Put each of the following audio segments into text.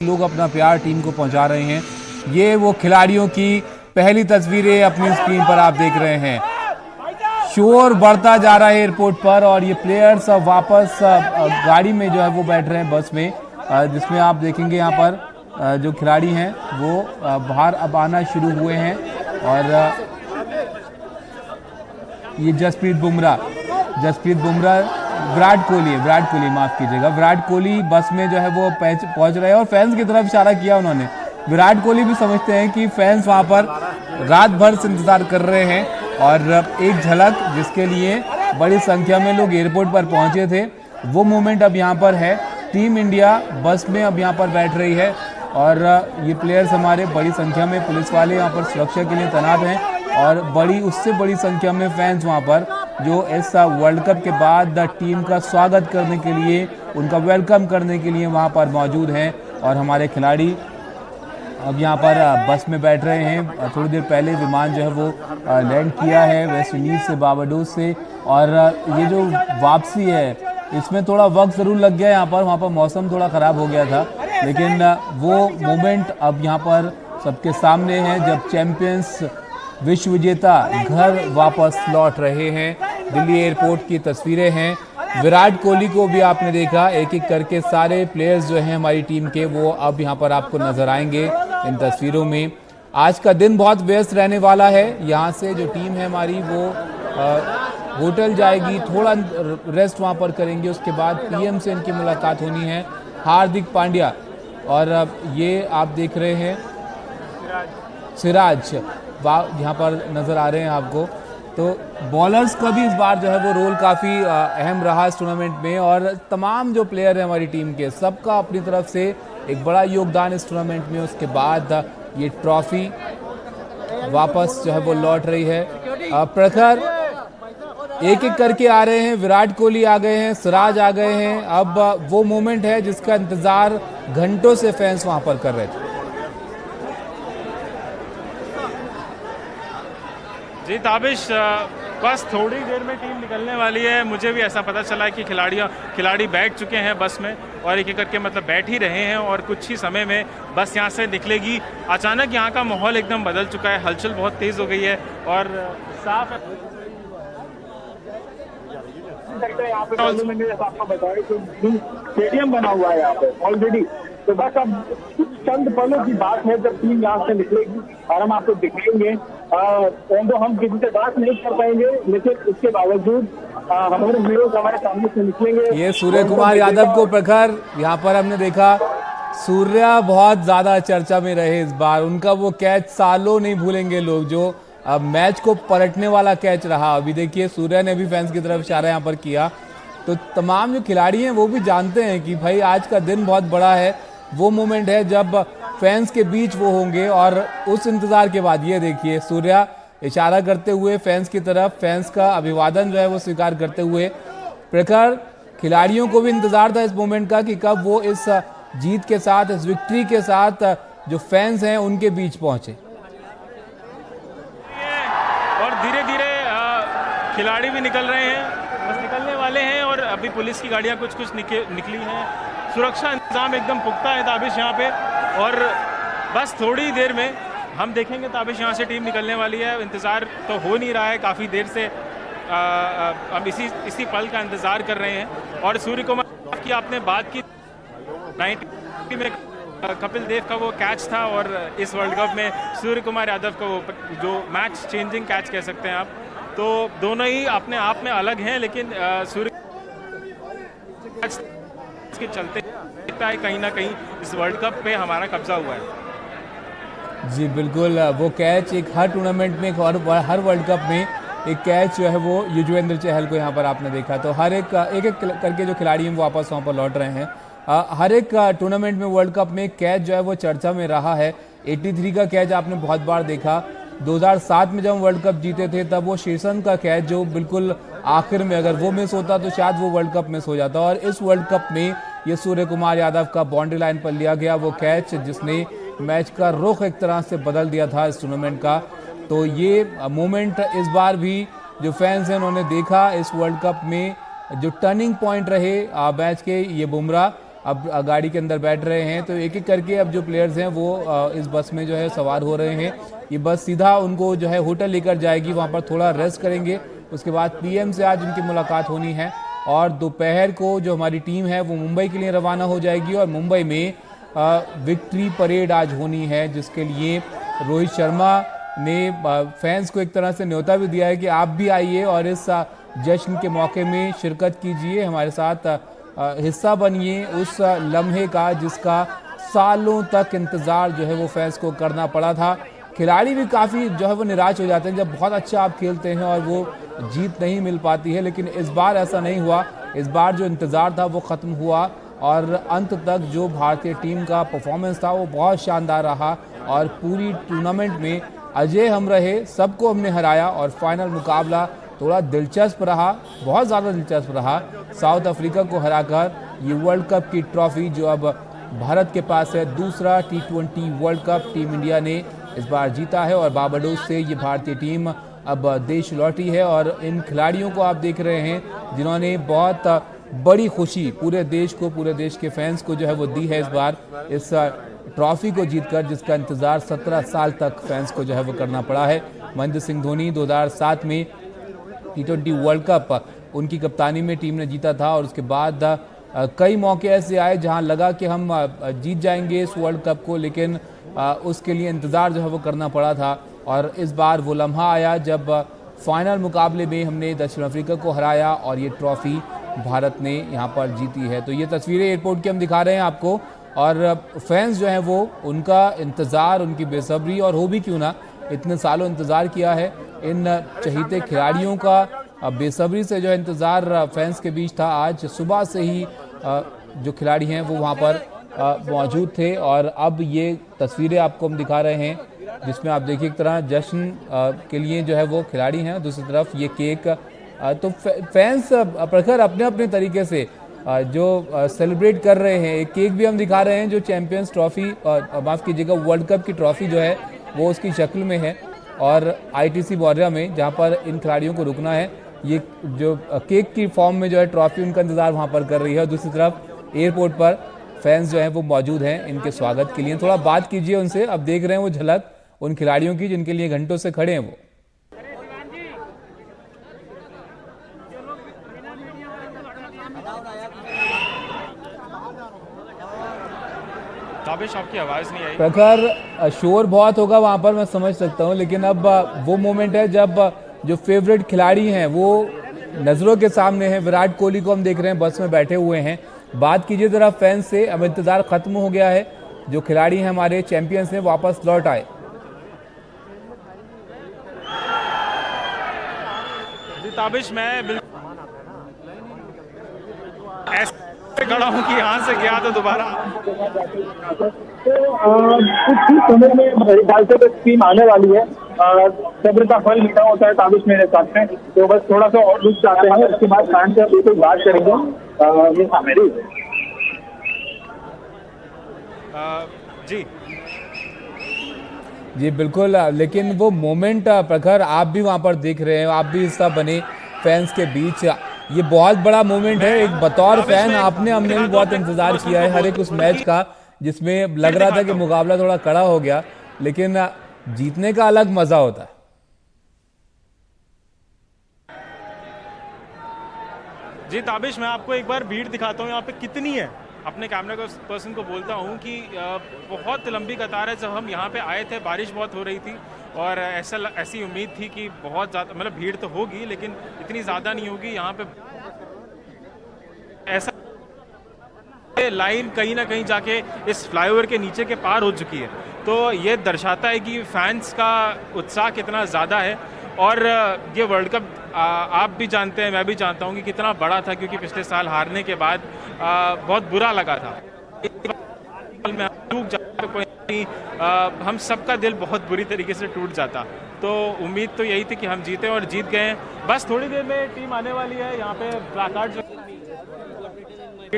लोग अपना प्यार टीम को पहुंचा रहे हैं। ये वो खिलाड़ियों की पहली तस्वीरें अपनी स्क्रीन पर आप देख रहे हैं। शोर बढ़ता जा रहा है एयरपोर्ट पर और ये प्लेयर्स वापस गाड़ी में जो है वो बैठ रहे हैं, बस में, जिसमें आप देखेंगे यहाँ पर जो खिलाड़ी हैं वो बाहर अब आना शुरू हुए हैं। और ये जसप्रीत बुमराह विराट कोहली माफ कीजिएगा, विराट कोहली बस में जो है वो पहुंच रहे हैं और फैंस की तरफ इशारा किया उन्होंने। विराट कोहली भी समझते हैं कि फैंस वहां पर रात भर से इंतजार कर रहे हैं और एक झलक जिसके लिए बड़ी संख्या में लोग एयरपोर्ट पर पहुंचे थे, वो मोमेंट अब यहाँ पर है। टीम इंडिया बस में अब यहाँ पर बैठ रही है और ये प्लेयर्स हमारे बड़ी संख्या में, पुलिस वाले यहाँ पर सुरक्षा के लिए तैनात हैं और उससे बड़ी संख्या में फैंस वहाँ पर जो इस वर्ल्ड कप के बाद टीम का स्वागत करने के लिए, उनका वेलकम करने के लिए वहाँ पर मौजूद हैं। और हमारे खिलाड़ी अब यहाँ पर बस में बैठ रहे हैं। थोड़ी देर पहले विमान जो है वो लैंड किया है वेस्ट इंडीज़ से, बारबाडोस से, और ये जो वापसी है इसमें थोड़ा वक्त ज़रूर लग गया यहाँ पर। वहाँ पर मौसम थोड़ा ख़राब हो गया था, लेकिन वो मोमेंट अब यहाँ पर सबके सामने है जब चैंपियंस, विश्व विजेता घर वापस लौट रहे हैं। दिल्ली एयरपोर्ट की तस्वीरें हैं। विराट कोहली को भी आपने देखा, एक एक करके सारे प्लेयर्स जो हैं हमारी टीम के वो अब यहाँ पर आपको नजर आएंगे इन तस्वीरों में। आज का दिन बहुत व्यस्त रहने वाला है। यहाँ से जो टीम है हमारी वो होटल जाएगी, थोड़ा रेस्ट वहाँ पर करेंगे, उसके बाद पीएम से इनकी मुलाकात होनी है, हार्दिक पांड्या। और ये आप देख रहे हैं सिराज यहाँ पर नज़र आ रहे हैं आपको। तो बॉलर्स का भी इस बार जो है वो रोल काफ़ी अहम रहा इस टूर्नामेंट में और तमाम जो प्लेयर हैं हमारी टीम के, सबका अपनी तरफ से एक बड़ा योगदान इस टूर्नामेंट में। उसके बाद ये ट्रॉफी वापस जो है वो लौट रही है। प्रखर एक एक करके आ रहे हैं, विराट कोहली आ गए हैं, सिराज आ गए हैं। अब वो मोमेंट है जिसका इंतज़ार घंटों से फैंस वहाँ पर कर रहे थे। जी ताबिश, बस थोड़ी देर में टीम निकलने वाली है। मुझे भी ऐसा पता चला है कि खिलाड़ी बैठ चुके हैं बस में और एक एक करके मतलब बैठ ही रहे हैं और कुछ ही समय में बस यहाँ से निकलेगी। अचानक यहाँ का माहौल एकदम बदल चुका है, हलचल बहुत तेज़ हो गई है और साफ स्टेडियम बना हुआ है यहाँ पे ऑलरेडी। तो बस अब चंद पलों की बात है जब टीम यहाँ से निकलेगी और हम आपको दिखाएंगे। तो हम किसी से बात नहीं कर पाएंगे, लेकिन इसके बावजूद हमारे हीरोज हमारे सामने से निकलेंगे। ये सूर्य कुमार यादव को प्रखर यहाँ पर हमने देखा, सूर्या बहुत ज्यादा चर्चा में रहे इस बार। उनका वो कैच सालों नहीं भूलेंगे लोग, जो मैच को पलटने वाला कैच रहा। अभी देखिए सूर्या ने भी फैंस की तरफ इशारा यहाँ पर किया। तो तमाम जो खिलाड़ी हैं वो भी जानते हैं कि भाई आज का दिन बहुत बड़ा है। वो मोमेंट है जब फैंस के बीच वो होंगे और उस इंतज़ार के बाद ये देखिए सूर्या इशारा करते हुए फैंस की तरफ, फैंस का अभिवादन जो है वो स्वीकार करते हुए। प्रखर खिलाड़ियों को भी इंतज़ार था इस मोमेंट का कि कब वो इस जीत के साथ, इस विक्ट्री के साथ जो फैंस हैं उनके बीच पहुंचे। और धीरे धीरे खिलाड़ी भी निकल रहे हैं, बस निकलने वाले हैं और अभी पुलिस की गाड़ियां कुछ निकली हैं। सुरक्षा इंतजाम एकदम पुख्ता है ताबिश यहाँ पे और बस थोड़ी देर में हम देखेंगे ताबिश यहाँ से टीम निकलने वाली है। इंतज़ार तो हो नहीं रहा है, काफ़ी देर से हम इसी पल का इंतज़ार कर रहे हैं। और सूर्य कुमार की आपने बात की, 90 में कपिल देव का वो कैच था और इस वर्ल्ड कप में सूर्य कुमार यादव का वो जो मैच चेंजिंग कैच कह सकते हैं आप। तो दोनों ही अपने आप में अलग हैं, लेकिन सूर्य के चलते लगता है कहीं ना कहीं इस वर्ल्ड कप पे हमारा कब्जा हुआ है। जी बिल्कुल, वो कैच एक हर टूर्नामेंट में, हर वर्ल्ड कप में एक कैच जो है वो युजवेंद्र चहल को यहाँ पर आपने देखा। तो हर एक करके जो खिलाड़ी हैं वो वापस वहाँ पर लौट रहे हैं। हर एक टूर्नामेंट में, वर्ल्ड कप में कैच जो है वो चर्चा में रहा है। 83 का कैच आपने बहुत बार देखा। 2007 में जब हम वर्ल्ड कप जीते थे तब वो शीर्षन का कैच जो बिल्कुल आखिर में, अगर वो मिस होता तो शायद वो वर्ल्ड कप मिस हो जाता। और इस वर्ल्ड कप में ये सूर्य कुमार यादव का बाउंड्री लाइन पर लिया गया वो कैच जिसने मैच का रुख एक तरह से बदल दिया था इस टूर्नामेंट का। तो ये मोमेंट इस बार भी जो फैंस हैं उन्होंने देखा इस वर्ल्ड कप में। जो टर्निंग पॉइंट रहे मैच के, ये बुमराह अब गाड़ी के अंदर बैठ रहे हैं। तो एक एक करके अब जो प्लेयर्स हैं वो इस बस में जो है सवार हो रहे हैं। ये बस सीधा उनको जो है होटल लेकर जाएगी, वहाँ पर थोड़ा रेस्ट करेंगे। उसके बाद पीएम से आज उनकी मुलाकात होनी है और दोपहर को जो हमारी टीम है वो मुंबई के लिए रवाना हो जाएगी और मुंबई में विक्ट्री परेड आज होनी है, जिसके लिए रोहित शर्मा ने फैंस को एक तरह से न्योता भी दिया है कि आप भी आइए और इस जश्न के मौके में शिरकत कीजिए, हमारे साथ हिस्सा बनिए उस लम्हे का जिसका सालों तक इंतज़ार जो है वो फैंस को करना पड़ा था। खिलाड़ी भी काफ़ी जो है वो निराश हो जाते हैं जब बहुत अच्छा आप खेलते हैं और वो जीत नहीं मिल पाती है, लेकिन इस बार ऐसा नहीं हुआ। इस बार जो इंतज़ार था वो ख़त्म हुआ और अंत तक जो भारतीय टीम का परफॉर्मेंस था वो बहुत शानदार रहा और पूरी टूर्नामेंट में अजय हम रहे, सबको हमने हराया और फाइनल मुकाबला थोड़ा दिलचस्प रहा, बहुत ज़्यादा दिलचस्प रहा। साउथ अफ्रीका को हराकर ये वर्ल्ड कप की ट्रॉफी जो अब भारत के पास है, दूसरा T20 world cup team India ने इस बार जीता है और बारबाडोस से ये भारतीय टीम अब देश लौटी है। और इन खिलाड़ियों को आप देख रहे हैं जिन्होंने बहुत बड़ी खुशी पूरे देश को, पूरे देश के फैंस को जो है वो दी है इस बार इस ट्रॉफी को जीतकर, जिसका इंतज़ार 17 साल तक फैंस को जो है वो करना पड़ा है। महेंद्र सिंह धोनी 2007 में T20 वर्ल्ड कप उनकी कप्तानी में टीम ने जीता था और उसके बाद कई मौके ऐसे आए जहां लगा कि हम जीत जाएंगे इस वर्ल्ड कप को, लेकिन उसके लिए इंतज़ार जो है वो करना पड़ा था। और इस बार वो लम्हा आया जब फाइनल मुकाबले में हमने दक्षिण अफ्रीका को हराया और ये ट्रॉफ़ी भारत ने यहाँ पर जीती है। तो ये तस्वीरें एयरपोर्ट की हम दिखा रहे हैं आपको और फैंस जो हैं वो उनका इंतज़ार, उनकी बेसब्री, और हो भी क्यों ना, इतने सालों इंतज़ार किया है, इन चहीते खिलाड़ियों का बेसब्री से जो है इंतज़ार फैंस के बीच था। आज सुबह से ही जो खिलाड़ी हैं वो वहाँ पर मौजूद थे और अब ये तस्वीरें आपको हम दिखा रहे हैं जिसमें आप देखिए एक तरह जश्न के लिए जो है वो खिलाड़ी हैं, दूसरी तरफ ये केक। तो फैंस प्रखर अपने अपने तरीके से जो सेलिब्रेट कर रहे हैं। एक केक भी हम दिखा रहे हैं जो चैंपियंस ट्रॉफी, माफ़ कीजिएगा, वर्ल्ड कप की ट्रॉफी जो है वो उसकी शक्ल में है और ITC बॉर्डर में जहाँ पर इन खिलाड़ियों को रुकना है, ये जो केक की फॉर्म में जो है ट्रॉफी उनका इंतज़ार वहाँ पर कर रही है। और दूसरी तरफ एयरपोर्ट पर फैंस जो हैं वो मौजूद हैं इनके स्वागत के लिए। थोड़ा बात कीजिए उनसे, अब देख रहे हैं वो झलक उन खिलाड़ियों की जिनके लिए घंटों से खड़े हैं वो। ताबिश, आपकी आवाज़ नहीं आई। प्रखर शोर बहुत होगा वहाँ पर, मैं समझ सकता हूँ, लेकिन अब वो मोमेंट है जब जो फेवरेट खिलाड़ी हैं वो नज़रों के सामने हैं। विराट कोहली को हम देख रहे हैं बस में बैठे हुए हैं। बात कीजिए ज़रा फैंस से, अब इंतज़ार ख़त्म हो गया है, जो खिलाड़ी हैं हमारे चैंपियंस हैं वापस लौट आए। जी ताबिश, मैं बिल्कुल ऐसे खड़ा हूँ कि यहाँ से गया तो दोबारा तो कुछ ही समय में मेरे ख्याल से टीम आने वाली है। सब्र का फल मीठा होता है ताबिश मेरे साथ में, तो बस थोड़ा सा और रुक जाते हैं, उसके बाद फैन से बिल्कुल बात करेंगे। मेरी जी जी बिल्कुल, लेकिन वो मोमेंट प्रखर आप भी वहाँ पर देख रहे हैं, आप भी हिस्सा बने फैंस के बीच। ये बहुत बड़ा मोमेंट है, एक बतौर फैन आपने हमने भी बहुत इंतजार किया है हर एक उस मैच का जिसमें लग रहा था कि मुकाबला थोड़ा कड़ा हो गया, लेकिन जीतने का अलग मजा होता है। जी ताबिश, मैं आपको एक बार भीड़ दिखाता हूँ यहाँ पे कितनी है। अपने कैमरा को पर्सन को बोलता हूँ कि बहुत लंबी कतार है। जब हम यहाँ पे आए थे बारिश बहुत हो रही थी और ऐसी उम्मीद थी कि बहुत ज़्यादा मतलब भीड़ तो होगी लेकिन इतनी ज़्यादा नहीं होगी। यहाँ पे ऐसा लाइन कहीं ना कहीं जाके इस फ्लाईओवर के नीचे के पार हो चुकी है, तो ये दर्शाता है कि फैंस का उत्साह कितना ज़्यादा है। और ये वर्ल्ड कप आप भी जानते हैं, मैं भी जानता हूँ कि कितना बड़ा था, क्योंकि पिछले साल हारने के बाद बहुत बुरा लगा था। हम सबका दिल बहुत बुरी तरीके से टूट जाता। तो उम्मीद तो यही थी कि हम जीते और जीत गए। बस थोड़ी देर में टीम आने वाली है। यहाँ पे प्लाकार्ड जो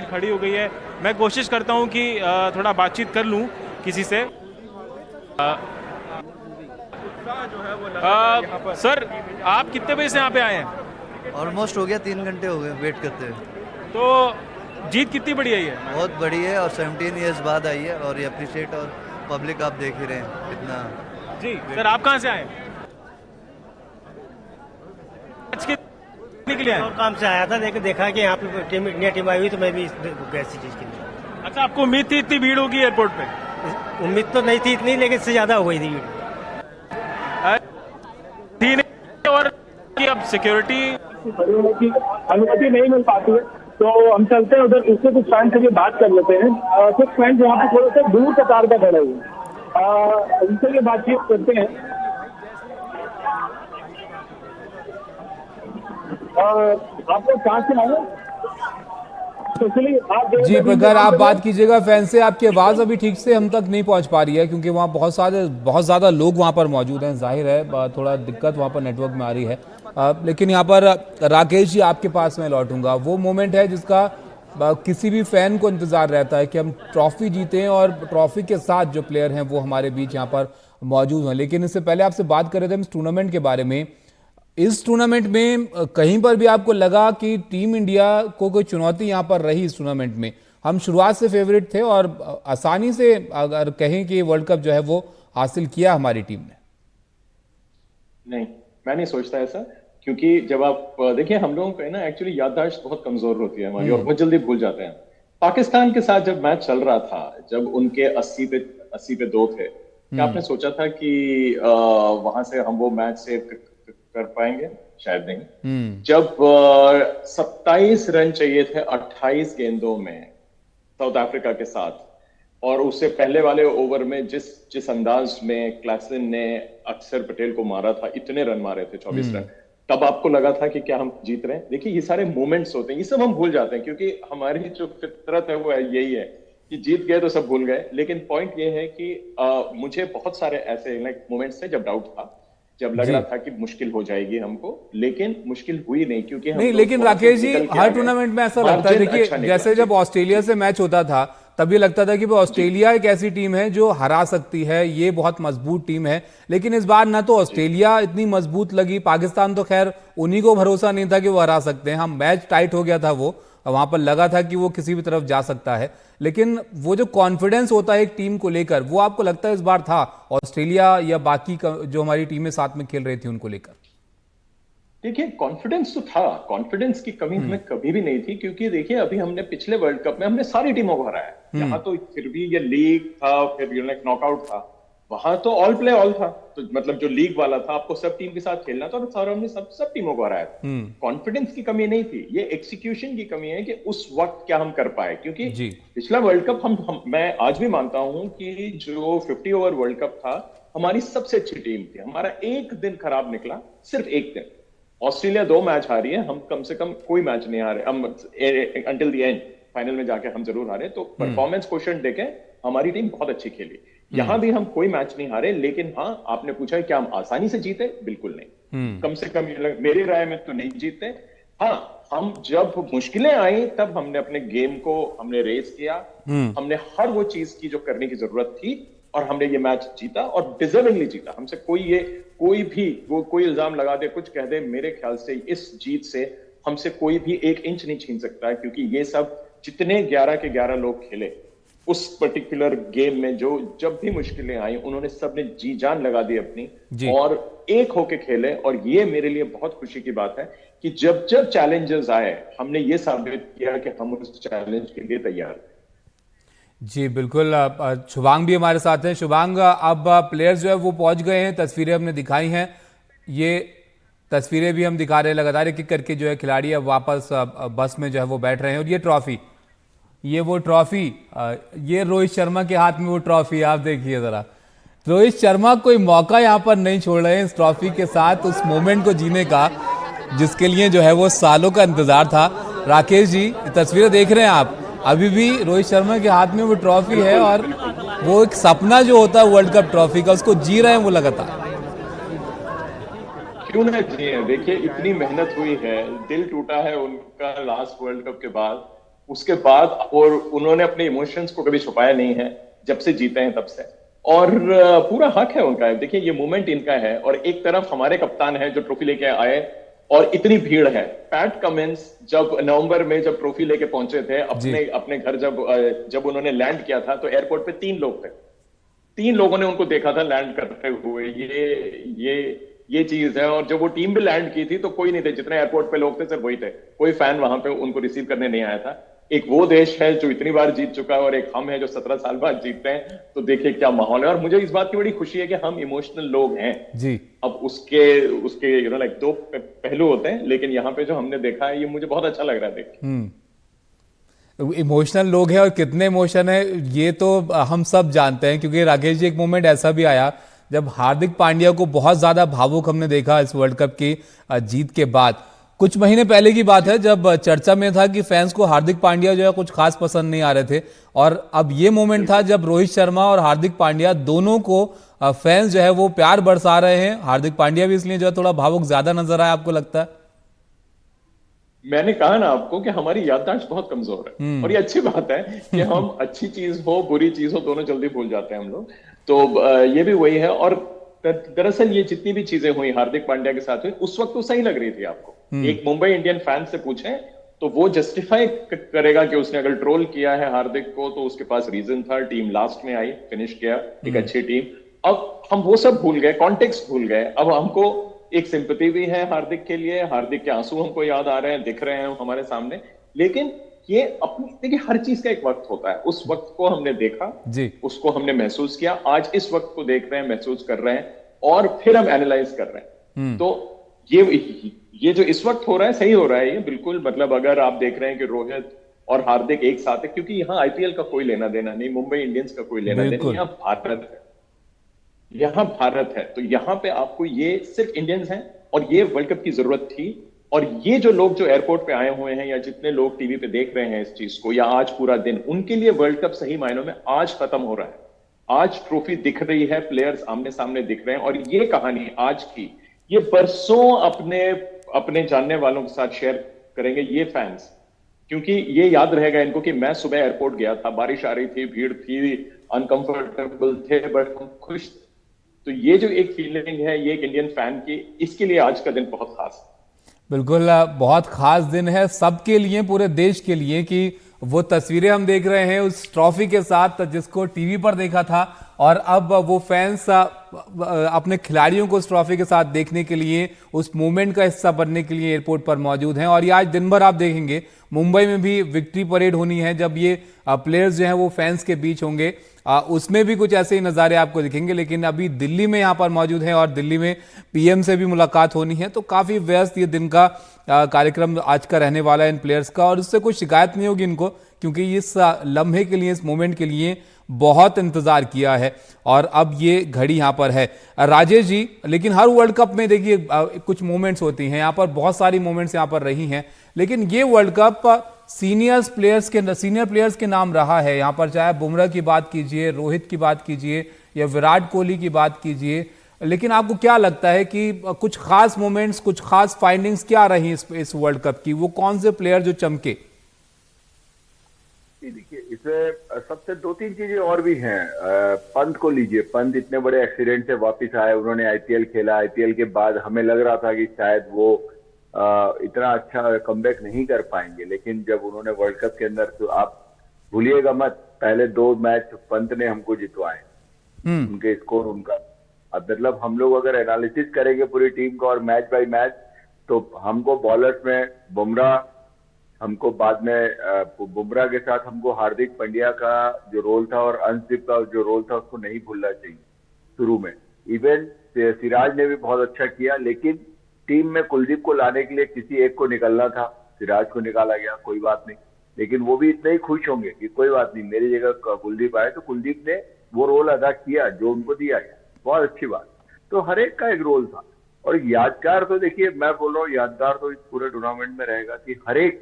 खड़ी हो गई है, मैं कोशिश करता हूँ कि थोड़ा बातचीत कर लूँ किसी से। सर, आप कितने बजे से यहाँ पे आए हैं? ऑलमोस्ट हो गया, 3 घंटे हो गए वेट करते हुए। तो जीत कितनी बड़ी आई है? बहुत बड़ी है और 17 इयर्स बाद आई है और ये अप्रिशिएट, और पब्लिक आप देख ही रहे हैं कितना। जी सर, आप कहाँ से आए? आज कितने के लिए आए? और काम से आया था, लेकिन देखा कि यहाँ पे टीम इंडिया टीम आई हुई तो मैं भी ऐसी चीज के लिए। अच्छा, आपको उम्मीद थी इतनी भीड़ होगी एयरपोर्ट पे? उम्मीद तो नहीं थी इतनी, लेकिन इससे ज्यादा हो गई थी भीड़। थी नहीं, और कि अब सिक्योरिटी की अनुमति नहीं मिल पाती है, तो हम चलते हैं उधर, दूसरे कुछ फैन से भी बात कर लेते हैं। कुछ फैन यहाँ पे थोड़े से दूर कतार का खड़े हुए, उनसे भी बातचीत करते हैं। आप लोग कहाँ से आए? जी प्रखर, आप बात कीजिएगा फैन से। आपकी आवाज़ अभी ठीक से हम तक नहीं पहुंच पा रही है क्योंकि वहाँ बहुत ज़्यादा लोग वहाँ पर मौजूद हैं। जाहिर है थोड़ा दिक्कत वहाँ पर नेटवर्क में आ रही है। लेकिन यहाँ पर राकेश जी, आपके पास मैं लौटूंगा। वो मोमेंट है जिसका किसी भी फैन को इंतज़ार रहता है कि हम ट्रॉफी जीतें और ट्रॉफी के साथ जो प्लेयर हैं वो हमारे बीच यहाँ पर मौजूद हैं। लेकिन इससे पहले आपसे बात कर रहे थे हम इस टूर्नामेंट के बारे में। इस टूर्नामेंट में कहीं पर भी आपको लगा कि टीम इंडिया को कोई चुनौती यहाँ पर रही? इस टूर्नामेंट में हम शुरुआत से फेवरेट थे और आसानी से अगर कहें कि वर्ल्ड कप जो है वो हासिल किया हमारी टीम ने। नहीं, मैं नहीं सोचता ऐसा, क्योंकि जब आप देखिए हम लोगों को ना एक्चुअली याददाश्त बहुत कमजोर होती है हमारी और बहुत जल्दी भूल जाते हैं। पाकिस्तान के साथ जब मैच चल रहा था, जब उनके 80 पे 2 थे, क्या आपने सोचा था कि वहां से हम वो मैच सेव कर पाएंगे? शायद नहीं। जब 27 रन चाहिए थे 28 गेंदों में साउथ अफ्रीका के साथ, और उससे पहले वाले ओवर में जिस अंदाज में क्लासन ने अक्षर पटेल को मारा था, इतने रन मारे थे 24 रन, तब आपको लगा था कि क्या हम जीत रहे हैं? देखिए, ये सारे मोमेंट्स होते हैं, ये सब हम भूल जाते हैं क्योंकि हमारी जो फितरत है वो यही है कि जीत गए तो सब भूल गए। लेकिन पॉइंट ये है कि मुझे बहुत सारे ऐसे मोमेंट्स थे जब डाउट था, जब लग रहा था कि मुश्किल हो जाएगी हमको, लेकिन मुश्किल हुई नहीं क्योंकि हम नहीं। लेकिन राकेश जी, हर टूर्नामेंट में ऐसा लगता है, देखिए जैसे जब ऑस्ट्रेलिया से मैच होता था तब ये लगता था कि वो ऑस्ट्रेलिया एक ऐसी टीम है जो हरा सकती है, ये बहुत मजबूत टीम है। लेकिन इस बार ना तो ऑस्ट्रेलिया इतनी मजबूत लगी, पाकिस्तान तो खैर उन्हीं को भरोसा नहीं था कि वो हरा सकते हैं। हम मैच टाइट हो गया था, वो वहां पर लगा था कि वो किसी भी तरफ जा सकता है। लेकिन वो जो कॉन्फिडेंस होता है एक टीम को लेकर, वो आपको लगता है इस बार था ऑस्ट्रेलिया या बाकी जो हमारी टीमें साथ में खेल रही थी उनको लेकर? देखिए, कॉन्फिडेंस तो था, कॉन्फिडेंस की कमी हमें कभी भी नहीं थी, क्योंकि देखिए अभी हमने पिछले वर्ल्ड कप में हमने सारी टीमों को हराया। यहाँ तो फिर भी ये लीग था, फिर नॉकआउट था, वहां तो ऑल प्ले ऑल था, तो मतलब जो लीग वाला था आपको सब टीम के साथ खेलना था, और हमने सब टीमों को हराया था। कॉन्फिडेंस की कमी नहीं थी, ये एक्सिक्यूशन की कमी है कि उस वक्त क्या हम कर पाए। क्योंकि पिछला वर्ल्ड कप मैं आज भी मानता हूं कि जो 50 ओवर वर्ल्ड कप था, हमारी सबसे अच्छी टीम थी। हमारा एक दिन खराब निकला, सिर्फ एक दिन। ऑस्ट्रेलिया 2 मैच हारी है, हम कम से कम कोई मैच नहीं हारे, हम अंटिल द एंड फाइनल में जाके हम जरूर हारे। तो परफॉर्मेंस क्वोशिएंट देखें, हमारी टीम बहुत अच्छी खेली। यहां भी हम कोई मैच नहीं हारे, लेकिन हाँ, आपने पूछा है क्या हम आसानी से जीते? बिल्कुल नहीं। कम से कम मेरी राय में तो नहीं जीते। हाँ, हम जब मुश्किलें आई तब हमने अपने गेम को हमने रेस किया, हमने हर वो चीज की जो करने की जरूरत थी, और हमने ये मैच जीता और डिजर्विंगली जीता। हमसे कोई इल्जाम लगा दे, कुछ कह दे, मेरे ख्याल से इस जीत से हमसे कोई भी 1 इंच नहीं छीन सकता है, क्योंकि ये सब जितने 11 के 11 लोग खेले उस पर्टिकुलर गेम में, जो जब भी मुश्किलें आई उन्होंने सबने जी जान लगा दी अपनी और एक होके खेले। और ये मेरे लिए बहुत खुशी की बात है कि जब चैलेंजेस आए, हमने ये साबित किया कि हम उस चैलेंज के लिए तैयार हैं। जी बिल्कुल। शुभांग भी हमारे साथ हैं। शुभांग, अब प्लेयर्स जो है वो पहुंच गए हैं, तस्वीरें हमने दिखाई हैं, ये तस्वीरें भी हम दिखा रहे हैं लगातार एक एक करके जो है खिलाड़ी अब वापस बस में जो है वो बैठ रहे हैं। और ये ट्रॉफी, ये वो ट्रॉफी, ये रोहित शर्मा के हाथ में वो ट्रॉफी, आप देखिए जरा। रोहित शर्मा कोई मौका यहाँ पर नहीं छोड़ रहे हैं इस ट्रॉफी के साथ उस मोमेंट को जीने का जिसके लिए जो है वो सालों का इंतजार था। राकेश जी, तस्वीरें देख रहे हैं आप, अभी भी रोहित शर्मा के हाथ में वो ट्रॉफी है और वो एक सपना जो होता है वर्ल्ड कप ट्रॉफी का, उसको जी रहे हैं वो लगातार। क्यों ना जिए? देखिए, इतनी मेहनत हुई है, दिल टूटा है उनका लास्ट वर्ल्ड कप के बाद, उसके बाद, और उन्होंने अपने इमोशंस को कभी छुपाया नहीं है जब से जीते हैं तब से, और पूरा हक है उनका। देखिए, ये मोमेंट इनका है, और एक तरफ हमारे कप्तान है जो ट्रॉफी लेके आए, और इतनी भीड़ है। पैट कमिंस जब नवंबर में जब ट्रॉफी लेके पहुंचे थे अपने अपने घर, जब उन्होंने लैंड किया था तो एयरपोर्ट पे 3 लोग थे, 3 लोगों ने उनको देखा था लैंड करते हुए। ये चीज है। और जब वो टीम भी लैंड की थी तो कोई नहीं थे, जितने एयरपोर्ट पे लोग थे सिर्फ वही थे, कोई फैन वहां पे उनको रिसीव करने नहीं आया था। एक वो देश है जो इतनी बार जीत चुका है और एक हम है जो 17 साल बाद जीतते हैं, तो देखिए क्या माहौल है। और मुझे इस बात की बड़ी खुशी है कि हम इमोशनल लोग हैं जी। अब उसके लाइक 2 पहलू होते हैं, लेकिन यहाँ पे जो हमने देखा है ये मुझे बहुत अच्छा लग रहा है देख के। इमोशनल लोग हैं और कितने इमोशन है ये तो हम सब जानते हैं, क्योंकि राकेश जी एक मोमेंट ऐसा भी आया जब हार्दिक पांड्या को बहुत ज्यादा भावुक हमने देखा इस वर्ल्ड कप की जीत के बाद। कुछ महीने पहले की बात है जब चर्चा में था कि फैंस को हार्दिक पांड्या जो है कुछ खास पसंद नहीं आ रहे थे, और अब ये मोमेंट था जब रोहित शर्मा और हार्दिक पांड्या दोनों को फैंस जो है वो प्यार बरसा रहे हैं। हार्दिक पांड्या भी इसलिए जो है थोड़ा भावुक ज्यादा नजर आया, आपको लगता है? मैंने कहा ना आपको कि हमारी याददाश्त बहुत कमजोर है, और ये अच्छी बात है कि हम अच्छी चीज हो बुरी चीज हो दोनों जल्दी भूल जाते हैं हम लोग। तो ये भी वही है। और दरअसल ये जितनी भी चीजें हुई हार्दिक पांड्या के साथ हुई उस वक्त तो सही लग रही थी आपको। एक मुंबई इंडियन फैन से पूछें तो वो जस्टिफाई करेगा कि उसने अगर ट्रोल किया है हार्दिक को तो उसके पास रीजन था, टीम लास्ट में आई, फिनिश किया, एक अच्छी टीम। अब हम वो सब भूल गए, कॉन्टेक्स्ट भूल गए। अब हमको एक सिंपैथी भी है हार्दिक के लिए, हार्दिक के आंसू हमको याद आ रहे हैं, दिख रहे हैं हमारे सामने। लेकिन ये अपनी, देखिए हर चीज का एक वक्त होता है। उस वक्त को हमने देखा जी, उसको हमने महसूस किया, आज इस वक्त को देख रहे हैं, महसूस कर रहे हैं, और फिर हम एनालाइज कर रहे हैं। तो ये जो इस वक्त हो रहा है सही हो रहा है ये बिल्कुल। मतलब अगर आप देख रहे हैं कि रोहित और हार्दिक एक साथ है, क्योंकि यहाँ आईपीएल का कोई लेना देना नहीं, मुंबई इंडियंस का कोई लेना देना, यहाँ भारत है, यहाँ भारत है। तो यहाँ पे आपको ये सिर्फ इंडियंस हैं, और ये वर्ल्ड कप की जरूरत थी। और ये जो लोग जो एयरपोर्ट पे आए हुए हैं या जितने लोग टीवी पे देख रहे हैं इस चीज को, या आज पूरा दिन, उनके लिए वर्ल्ड कप सही मायनों में आज खत्म हो रहा है। आज ट्रॉफी दिख रही है, प्लेयर्स आमने सामने दिख रहे हैं, और ये कहानी आज की ये बरसों अपने जानने वालों के साथ शेयर करेंगे ये फैंस, क्योंकि ये याद रहेगा इनको कि मैं सुबह एयरपोर्ट गया था, बारिश आ रही थी, भीड़ थी, अनकंफर्टेबल थे, बट हम खुश थे। तो ये जो एक फीलिंग है ये एक इंडियन फैन की, इसके लिए आज का दिन बहुत खास है। बिल्कुल बहुत खास दिन है सबके लिए, पूरे देश के लिए, कि वो तस्वीरें हम देख रहे हैं उस ट्रॉफी के साथ जिसको टीवी पर देखा था, और अब वो फैंस अपने खिलाड़ियों को उस ट्रॉफी के साथ देखने के लिए, उस मूवमेंट का हिस्सा बनने के लिए एयरपोर्ट पर मौजूद हैं। और ये आज दिन भर आप देखेंगे मुंबई में भी विक्ट्री परेड होनी है, जब ये प्लेयर्स जो हैं वो फैंस के बीच होंगे, उसमें भी कुछ ऐसे ही नज़ारे आपको दिखेंगे। लेकिन अभी दिल्ली में यहाँ पर मौजूद हैं और दिल्ली में पीएम से भी मुलाकात होनी है, तो काफ़ी व्यस्त ये दिन का कार्यक्रम आज का रहने वाला है इन प्लेयर्स का, और उससे कोई शिकायत नहीं होगी इनको, क्योंकि इस लम्हे के लिए, इस मोमेंट के लिए बहुत इंतजार किया है, और अब ये घड़ी यहाँ पर है। राजेश जी, लेकिन हर वर्ल्ड कप में देखिए कुछ मोमेंट्स होती हैं, यहाँ पर बहुत सारी मोमेंट्स यहाँ पर रही हैं, लेकिन ये वर्ल्ड कप सीनियर प्लेयर्स के नाम रहा है यहाँ पर, चाहे बुमराह की बात कीजिए, रोहित की बात कीजिए, या विराट कोहली की बात कीजिए। लेकिन आपको क्या लगता है कि कुछ खास मोमेंट्स, कुछ खास फाइंडिंग्स क्या रही इस वर्ल्ड कप की? वो कौन से प्लेयर जो चमके? देखिए, इसमें सबसे 2-3 चीजें और भी हैं। पंत को लीजिए, पंत इतने बड़े एक्सीडेंट से वापस आए, उन्होंने आईपीएल खेला। आईपीएल के बाद हमें लग रहा था कि शायद वो इतना अच्छा कमबैक नहीं कर पाएंगे, लेकिन जब उन्होंने वर्ल्ड कप के अंदर, तो आप भूलिएगा मत, पहले 2 मैच पंत ने हमको जितवाए, उनके स्कोर उनका। अब मतलब हम लोग अगर एनालिसिस करेंगे पूरी टीम का और मैच बाय मैच, तो हमको बॉलर्स में बुमराह, हमको बाद में बुमराह के साथ हमको हार्दिक पांड्या का जो रोल था और अंशदीप का जो रोल था उसको नहीं भूलना चाहिए शुरू में। इवन सिराज ने भी बहुत अच्छा किया, लेकिन टीम में कुलदीप को लाने के लिए किसी एक को निकलना था, सिराज को निकाला गया, कोई बात नहीं, लेकिन वो भी इतने ही खुश होंगे कि कोई बात नहीं, मेरी जगह कुलदीप आए, तो कुलदीप ने वो रोल अदा किया जो उनको दिया गया, बहुत अच्छी बात। तो हर एक का एक रोल था, और यादगार तो देखिए, मैं बोल रहा हूँ यादगार तो इस पूरे टूर्नामेंट में रहेगा कि हर एक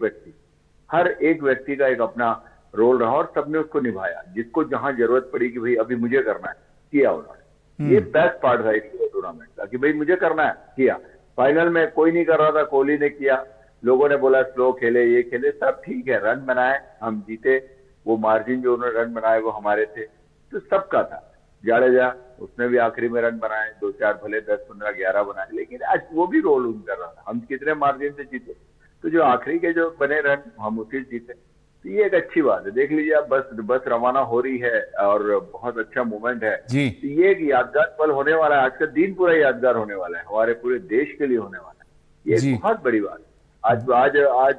व्यक्ति का एक अपना रोल रहा, और सबने उसको निभाया, जिसको जहां जरूरत पड़ी कि भाई अभी मुझे करना है, किया उन्होंने। ये बेस्ट पार्ट था इस टूर्नामेंट का, कि भाई मुझे करना है, किया। फाइनल में कोई नहीं कर रहा था, कोहली ने किया, लोगों ने बोला स्लो खेले, ये खेले, सब ठीक है, रन बनाए, हम जीते, वो मार्जिन जो उन्होंने रन बनाए वो हमारे थे, तो सबका था। जाडेजा उसने भी आखिरी में रन बनाए, 2-4 भले 10, 15, 11 बनाए, लेकिन आज वो भी रोल उन कर रहा था। हम कितने मार्जिन से जीते, तो जो आखिरी के जो बने रन हम उसी जीते, तो ये एक अच्छी बात है। देख लीजिए आप, बस रवाना हो रही है और बहुत अच्छा मूवमेंट है जी। तो ये एक यादगार पल होने वाला है। आज का दिन पूरा यादगार होने वाला है, हमारे पूरे देश के लिए होने वाला है। ये जी। एक बहुत बड़ी बात है। आज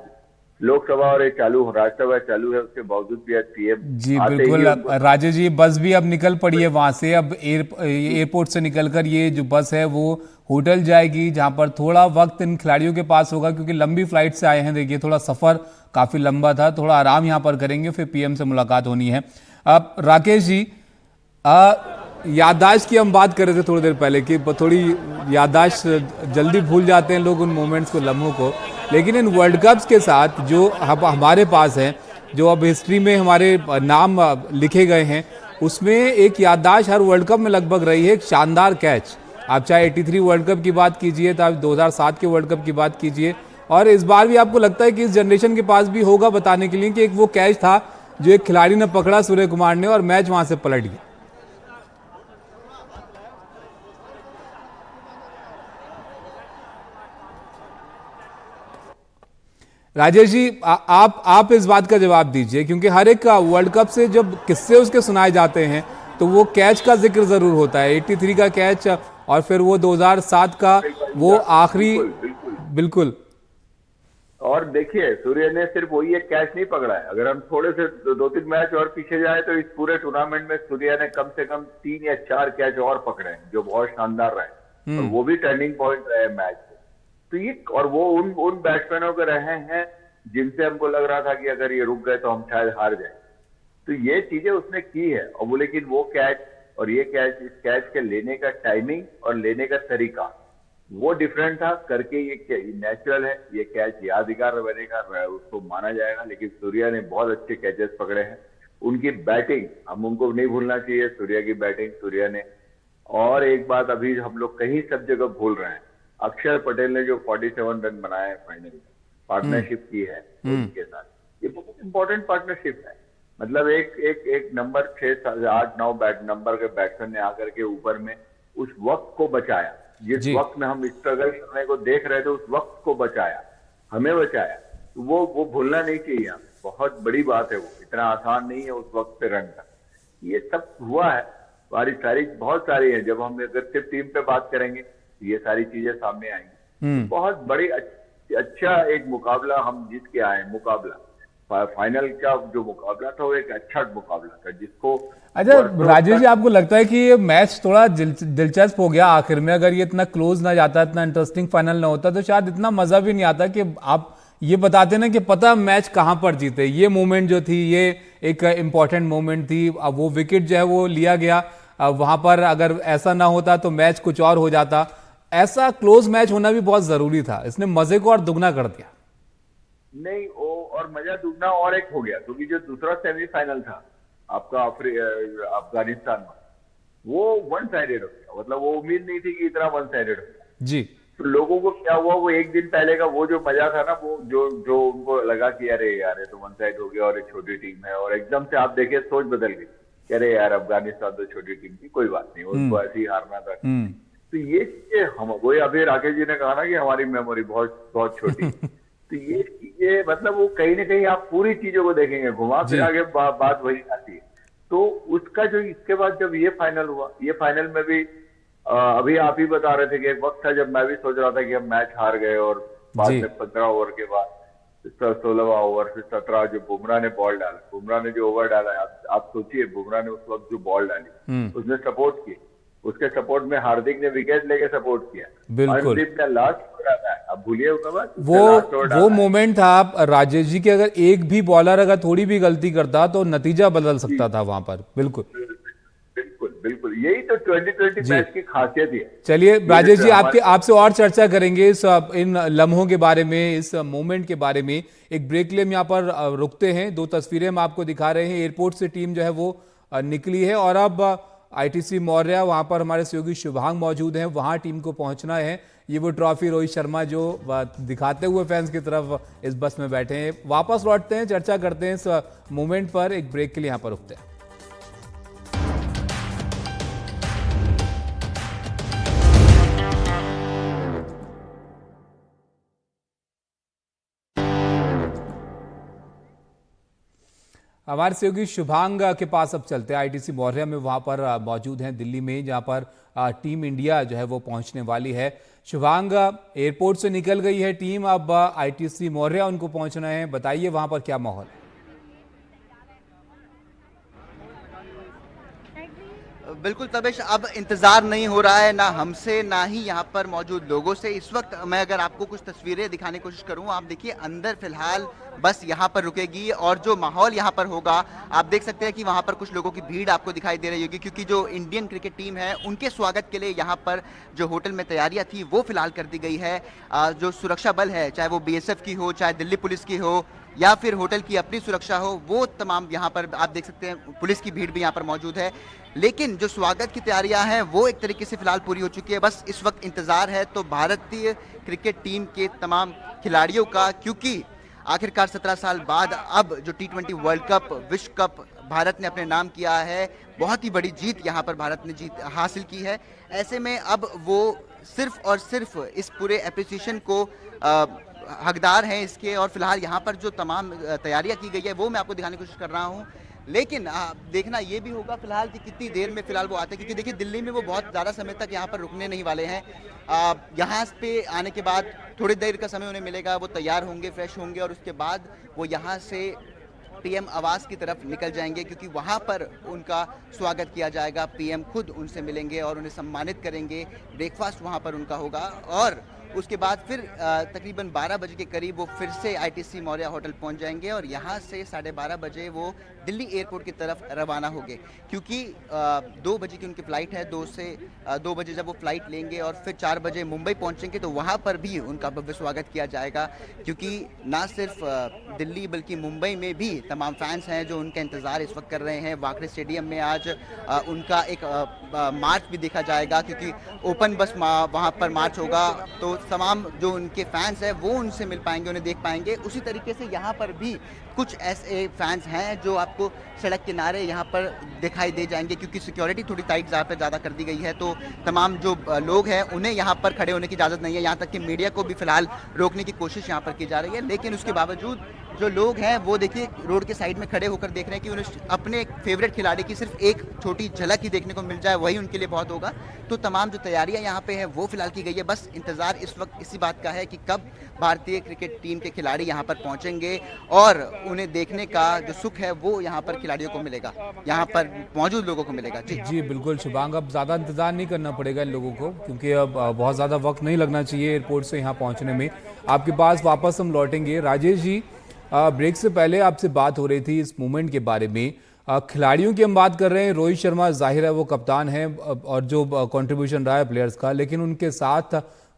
लोकसभा और राज्यसभा चालू है, उसके बावजूद भी आज पीएम जी बिल्कुल राजेश जी, बस भी अब निकल पड़ी है वहां से। अब एयरपोर्ट से निकलकर ये जो बस है वो होटल जाएगी, जहां पर थोड़ा वक्त इन खिलाड़ियों के पास होगा क्योंकि लंबी फ्लाइट से आए हैं। देखिए थोड़ा सफर काफी लंबा था, थोड़ा आराम यहाँ पर करेंगे, फिर पीएम से मुलाकात होनी है। अब राकेश जी, याददाश्त की हम बात कर रहे थे थोड़ी देर पहले कि थोड़ी याददाश्त जल्दी भूल जाते हैं लोग उन मोमेंट्स को, लम्हों को, लेकिन इन वर्ल्ड कप्स के साथ जो हमारे पास है, जो अब हिस्ट्री में हमारे नाम लिखे गए हैं, उसमें एक याददाश्त हर वर्ल्ड कप में लगभग रही है, एक शानदार कैच। आप चाहे 83 वर्ल्ड कप की बात कीजिए, तो आप 2007 के वर्ल्ड कप की बात कीजिए, और इस बार भी आपको लगता है कि इस जनरेशन के पास भी होगा बताने के लिए कि एक वो कैच था जो एक खिलाड़ी ने पकड़ा, सूर्य कुमार ने, और मैच वहां से पलट गया। राजेश जी, आप इस बात का जवाब दीजिए, क्योंकि हर एक का वर्ल्ड कप से जब किस्से उसके सुनाए जाते हैं तो वो कैच का जिक्र जरूर होता है। 83 का कैच और फिर वो 2007 का वो आखिरी। बिल्कुल। और देखिए, सूर्य ने सिर्फ वही एक कैच नहीं पकड़ा है। अगर हम थोड़े से 2-3 मैच और पीछे जाए तो इस पूरे टूर्नामेंट में सूर्य ने कम से कम 3 या 4 कैच और पकड़े हैं जो बहुत शानदार रहे, और वो भी टर्निंग पॉइंट रहे मैच। तो ये, और वो उन बैट्समैनों के रहे हैं जिनसे हमको लग रहा था कि अगर ये रुक गए तो हम शायद हार जाए। तो ये चीजें उसने की है। और वो, लेकिन वो कैच और ये कैच, इस कैच के लेने का टाइमिंग और लेने का तरीका वो डिफरेंट था करके। ये नेचुरल है, ये कैच यादगार बनेगा, उसको माना जाएगा। लेकिन सूर्या ने बहुत अच्छे कैचेस पकड़े हैं। उनकी बैटिंग हम उनको नहीं भूलना चाहिए, सूर्या की बैटिंग, सूर्या ने। और एक बात अभी हम लोग कहीं सब जगह भूल रहे हैं, अक्षर पटेल ने जो 47 रन बनाए फाइनल में, पार्टनरशिप की है उनके साथ, ये बहुत इंपॉर्टेंट पार्टनरशिप है। मतलब एक नंबर 6, 8, 9 नंबर के बैट्समैन ने आकर के ऊपर में उस वक्त को बचाया, जिस वक्त में हम स्ट्रगल करने को देख रहे थे, उस वक्त को बचाया, हमें बचाया। तो वो भूलना नहीं चाहिए। बहुत बड़ी बात है, वो इतना आसान नहीं है उस वक्त पे रन का। ये सब हुआ है, बहुत सारी है। जब हम अगर सिर्फ टीम पे बात करेंगे ये सारी चीजें सामने आएंगी। बहुत बड़ी अच्छा एक मुकाबला हम जीत के आए। मुकाबला फाइनल का जो मुकाबला था वो एक अच्छा मुकाबला था जिसको। अच्छा राजेश जी, आपको लगता है कि ये मैच थोड़ा दिलचस्प हो गया आखिर में? अगर ये इतना क्लोज ना जाता, इतना इंटरेस्टिंग फाइनल ना होता, तो शायद इतना मजा भी नहीं आता कि आप ये बताते ना कि पता मैच कहां पर जीते। ये मोमेंट जो थी, ये एक इंपॉर्टेंट मोमेंट थी। अब वो विकेट जो है वो लिया गया, वहां पर अगर ऐसा ना होता तो मैच कुछ और हो जाता। ऐसा क्लोज मैच होना भी बहुत जरूरी था, इसने मजे को और दुगना कर दिया। नहीं, और मजा दुगना और एक हो गया, क्योंकि जो दूसरा सेमीफाइनल था आपका अफगानिस्तान में, वो वन साइडेड हो गया। मतलब वो उम्मीद नहीं थी कि इतना वन साइडेड हो गया जी। तो लोगों को क्या हुआ, वो एक दिन पहले का वो जो मजा था ना, वो जो उनको लगा कि अरे यार ये तो वन साइड हो गया और एक छोटी टीम है, और एकदम से आप देखे सोच बदल गई। अरे यार अफगानिस्तान तो छोटी टीम थी, कोई बात नहीं, उसको ऐसे ही हारना था। तो ये चीजें हम, वही अभी राकेश जी ने कहा ना कि हमारी मेमोरी बहुत बहुत छोटी। तो ये चीजें मतलब वो कहीं ना कहीं आप पूरी चीजों को देखेंगे, घुमा फिरा के बात वही आती है। तो उसका जो इसके बाद जब ये फाइनल हुआ, ये फाइनल में भी अभी आप ही बता रहे थे कि एक वक्त था जब मैं भी सोच रहा था कि हम मैच हार गए, और बाद में 15 ओवर के बाद 16वां ओवर फिर 17 जो बुमराह ने बॉल डाला, बुमराह ने जो ओवर डाला, आप सोचिए बुमराह ने उस वक्त जो बॉल डाली, उसने सपोर्ट की, उसके सपोर्ट में हार्दिक ने विकेट लेके सपोर्ट किया। बिल्कुल। का लास्ट ओवर आता है, अब भूलिए वो मोमेंट था राजेश जी कि अगर एक भी बॉलर अगर थोड़ी भी गलती करता तो नतीजा बदल सकता था वहां पर। बिल्कुल बिल्कुल, यही तो 2020 मैच की खासियत है। चलिए राजेश जी, आपसे और चर्चा करेंगे इन लम्हों के बारे में, इस मोमेंट के बारे में। एक ब्रेक के लिए हम यहाँ पर रुकते हैं। 2 तस्वीरें हम आपको दिखा रहे हैं। एयरपोर्ट से टीम जो है वो निकली है, और अब ITC मौर्या, वहां पर हमारे सहयोगी शुभांग मौजूद हैं, वहां टीम को पहुंचना है। ये वो ट्रॉफी रोहित शर्मा जो दिखाते हुए फैंस की तरफ इस बस में बैठे हैं। वापस लौटते हैं, चर्चा करते हैं इस मोमेंट पर। एक ब्रेक के लिए यहाँ पर रुकते हैं। हमारे सहयोगी शुभांग के पास अब चलते हैं। आईटीसी मौर्या में वहां पर मौजूद हैं दिल्ली में, जहां पर टीम इंडिया जो है वो पहुंचने वाली है। शुभांग, एयरपोर्ट से निकल गई है टीम, अब आईटीसी मौर्या उनको पहुंचना है, बताइए वहां पर क्या माहौल है? बिल्कुल तबेश, अब इंतजार नहीं हो रहा है ना हमसे ना ही यहाँ पर मौजूद लोगों से। इस वक्त मैं अगर आपको कुछ तस्वीरें दिखाने की कोशिश करूँ, आप देखिए अंदर फिलहाल बस यहाँ पर रुकेगी और जो माहौल यहाँ पर होगा आप देख सकते हैं कि वहाँ पर कुछ लोगों की भीड़ आपको दिखाई दे रही होगी, क्योंकि जो इंडियन क्रिकेट टीम है उनके स्वागत के लिए यहाँ पर जो होटल में तैयारियां थी वो फिलहाल कर दी गई है। जो सुरक्षा बल है, चाहे वो बीएसएफ की हो, चाहे दिल्ली पुलिस की हो या फिर होटल की अपनी सुरक्षा हो, वो तमाम यहाँ पर आप देख सकते हैं पुलिस की भीड़ भी यहाँ पर मौजूद है। लेकिन जो स्वागत की तैयारियां हैं वो एक तरीके से फिलहाल पूरी हो चुकी है। बस इस वक्त इंतजार है तो भारतीय क्रिकेट टीम के तमाम खिलाड़ियों का, क्योंकि आखिरकार 17 साल बाद अब जो T20 वर्ल्ड कप, विश्व कप भारत ने अपने नाम किया है, बहुत ही बड़ी जीत यहाँ पर भारत ने जीत हासिल की है। ऐसे में अब वो सिर्फ और सिर्फ इस पूरे एप्रिसिएशन को हकदार हैं इसके, और फिलहाल यहाँ पर जो तमाम तैयारियां की गई है वो मैं आपको दिखाने की कोशिश कर रहा हूँ। लेकिन देखना ये भी होगा फिलहाल कि कितनी देर में फिलहाल वो आते हैं, क्योंकि देखिए दिल्ली में वो बहुत ज़्यादा समय तक यहाँ पर रुकने नहीं वाले हैं। यहाँ पे आने के बाद थोड़ी देर का समय उन्हें मिलेगा, वो तैयार होंगे, फ्रेश होंगे और उसके बाद वो यहाँ से पीएम आवास की तरफ निकल जाएंगे, क्योंकि वहाँ पर उनका स्वागत किया जाएगा। पीएम खुद उनसे मिलेंगे और उन्हें सम्मानित करेंगे, ब्रेकफास्ट वहाँ पर उनका होगा और उसके बाद फिर तकरीबन 12 बजे के करीब वो फिर से आईटीसी मौर्या होटल पहुंच जाएंगे और यहाँ से 12:30 बजे वो दिल्ली एयरपोर्ट की तरफ रवाना होंगे, क्योंकि 2 बजे की उनकी फ़्लाइट है। 2 बजे जब वो फ्लाइट लेंगे और फिर 4 बजे मुंबई पहुंचेंगे तो वहाँ पर भी उनका भव्य स्वागत किया जाएगा, क्योंकि ना सिर्फ दिल्ली बल्कि मुंबई में भी तमाम फैंस हैं जो उनका इंतज़ार इस वक्त कर रहे हैं। वानखेड़े स्टेडियम में आज उनका एक मार्च भी देखा जाएगा, क्योंकि ओपन बस वहाँ पर मार्च होगा तो तमाम जो उनके फैंस हैं वो उनसे मिल पाएंगे, उन्हें देख पाएंगे। उसी तरीके से यहाँ पर भी कुछ ऐसे फैंस हैं जो आपको सड़क किनारे यहाँ पर दिखाई दे जाएंगे, क्योंकि सिक्योरिटी थोड़ी टाइट ज़्यादा कर दी गई है, तो तमाम जो लोग हैं उन्हें यहाँ पर खड़े होने की इजाज़त नहीं है। यहाँ तक कि मीडिया को भी फिलहाल रोकने की कोशिश यहाँ पर की जा रही है, लेकिन उसके बावजूद जो लोग हैं वो देखिए रोड के साइड में खड़े होकर देख रहे हैं कि उन्हें अपने फेवरेट खिलाड़ी की सिर्फ एक छोटी झलक ही देखने को मिल जाए, वही उनके लिए बहुत होगा। तो तमाम जो तैयारियां यहाँ पे है वो फिलहाल की गई है। बस इंतजार इस वक्त इसी बात का है कि कब भारतीय क्रिकेट टीम के खिलाड़ी यहाँ पर पहुंचेंगे और उन्हें देखने का जो सुख है वो यहाँ पर खिलाड़ियों को मिलेगा, यहाँ पर मौजूद लोगों को मिलेगा। जी बिल्कुल शुभांग, अब ज़्यादा इंतजार नहीं करना पड़ेगा इन लोगों को, क्योंकि अब बहुत ज़्यादा वक्त नहीं लगना चाहिए एयरपोर्ट से यहाँ पहुँचने में। आपके पास वापस हम लौटेंगे। राजेश जी, ब्रेक से पहले आपसे बात हो रही थी इस मूवमेंट के बारे में। खिलाड़ियों की हम बात कर रहे हैं, रोहित शर्मा जाहिर है वो कप्तान है और जो कंट्रीब्यूशन रहा है प्लेयर्स का, लेकिन उनके साथ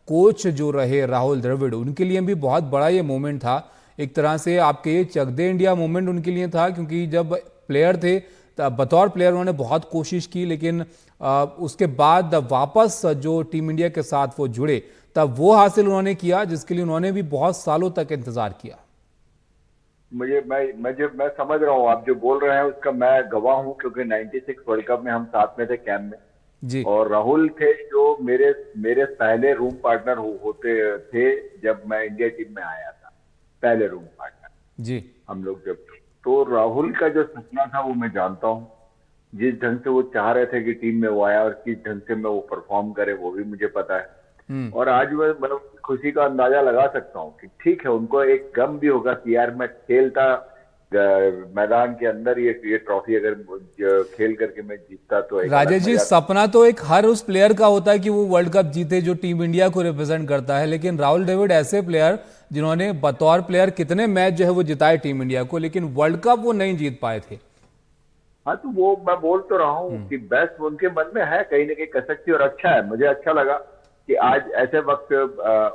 कोच जो रहे राहुल द्रविड़, उनके लिए भी बहुत बड़ा ये मूवमेंट था। एक तरह से आपके ये चक दे इंडिया मूवमेंट उनके लिए था, क्योंकि जब प्लेयर थे बतौर प्लेयर उन्होंने बहुत कोशिश की, लेकिन उसके बाद वापस जो टीम इंडिया के साथ वो जुड़े तब वो हासिल उन्होंने किया जिसके लिए उन्होंने भी बहुत सालों तक इंतजार किया। मैं समझ रहा हूँ आप जो बोल रहे हैं उसका मैं गवाह हूँ, क्योंकि 96 वर्ल्ड कप में हम साथ में थे कैंप में जी, और राहुल थे जो मेरे पहले रूम पार्टनर होते थे जब मैं इंडिया टीम में आया था, पहले रूम पार्टनर जी हम लोग जब। तो राहुल का जो सपना था वो मैं जानता हूँ, जिस ढंग से वो चाह रहे थे कि टीम में वो आया और किस ढंग से में वो परफॉर्म करे वो भी मुझे पता है। और आज मैं खुशी का अंदाजा लगा सकता हूँ कि ठीक है, उनको एक गम भी होगा कि यार मैं खेलता मैदान के अंदर ये ट्रॉफी अगर खेल करके मैं जीतता तो राजेश जी, सपना तो एक हर उस प्लेयर का होता है कि वो वर्ल्ड कप जीते जो टीम इंडिया को रिप्रेजेंट करता है, लेकिन राहुल द्रविड़ ऐसे प्लेयर जिन्होंने बतौर प्लेयर कितने मैच जो है वो जिताए टीम इंडिया को, लेकिन वर्ल्ड कप वो नहीं जीत पाए थे। हाँ, तो वो मैं बोल तो रहा हूँ कि बेस्ट उनके मन में है कहीं ना कहीं कसक, और अच्छा है, मुझे अच्छा लगा कि आज ऐसे वक्त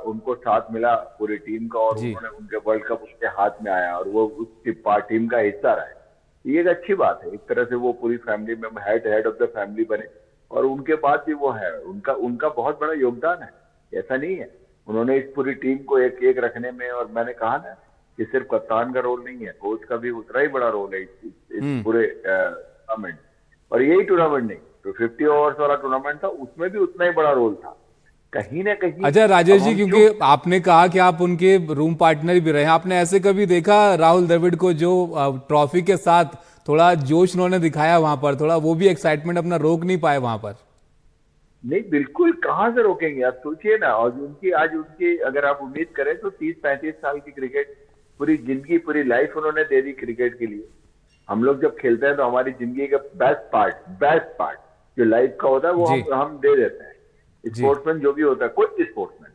उनको साथ मिला पूरी टीम का और उन्होंने उनके वर्ल्ड कप उसके हाथ में आया और वो उस टीम का हिस्सा रहे। ये एक अच्छी बात है, एक तरह से वो पूरी फैमिली में हेड ऑफ द फैमिली बने और उनके बाद भी वो है, उनका बहुत बड़ा योगदान है, ऐसा नहीं है। उन्होंने इस पूरी टीम को एक रखने में, और मैंने कहा ना कि सिर्फ कप्तान का रोल नहीं है, कोच का भी उतना ही बड़ा रोल है इस पूरे टूर्नामेंट। और यही टूर्नामेंट नहीं, तो 50 ओवर्स वाला टूर्नामेंट था, उसमें भी उतना ही बड़ा रोल था कहीं ना कहीं। अच्छा राजेश जी, क्योंकि आपने कहा कि आप उनके रूम पार्टनर भी रहे, आपने ऐसे कभी देखा राहुल द्रविड़ को जो ट्रॉफी के साथ थोड़ा जोश उन्होंने दिखाया वहां पर, थोड़ा वो भी एक्साइटमेंट अपना रोक नहीं पाए वहां पर। नहीं बिल्कुल, कहाँ से रोकेंगे आप सोचिए ना। और उनकी अगर आप उम्मीद करें तो 30-35 साल की क्रिकेट, पूरी जिंदगी पूरी लाइफ उन्होंने दे दी क्रिकेट के लिए। हम लोग जब खेलते हैं तो हमारी जिंदगी का बेस्ट पार्ट जो लाइफ का होता है वो हम दे देते हैं। स्पोर्ट्समैन जो भी होता है, कोई स्पोर्ट्समैन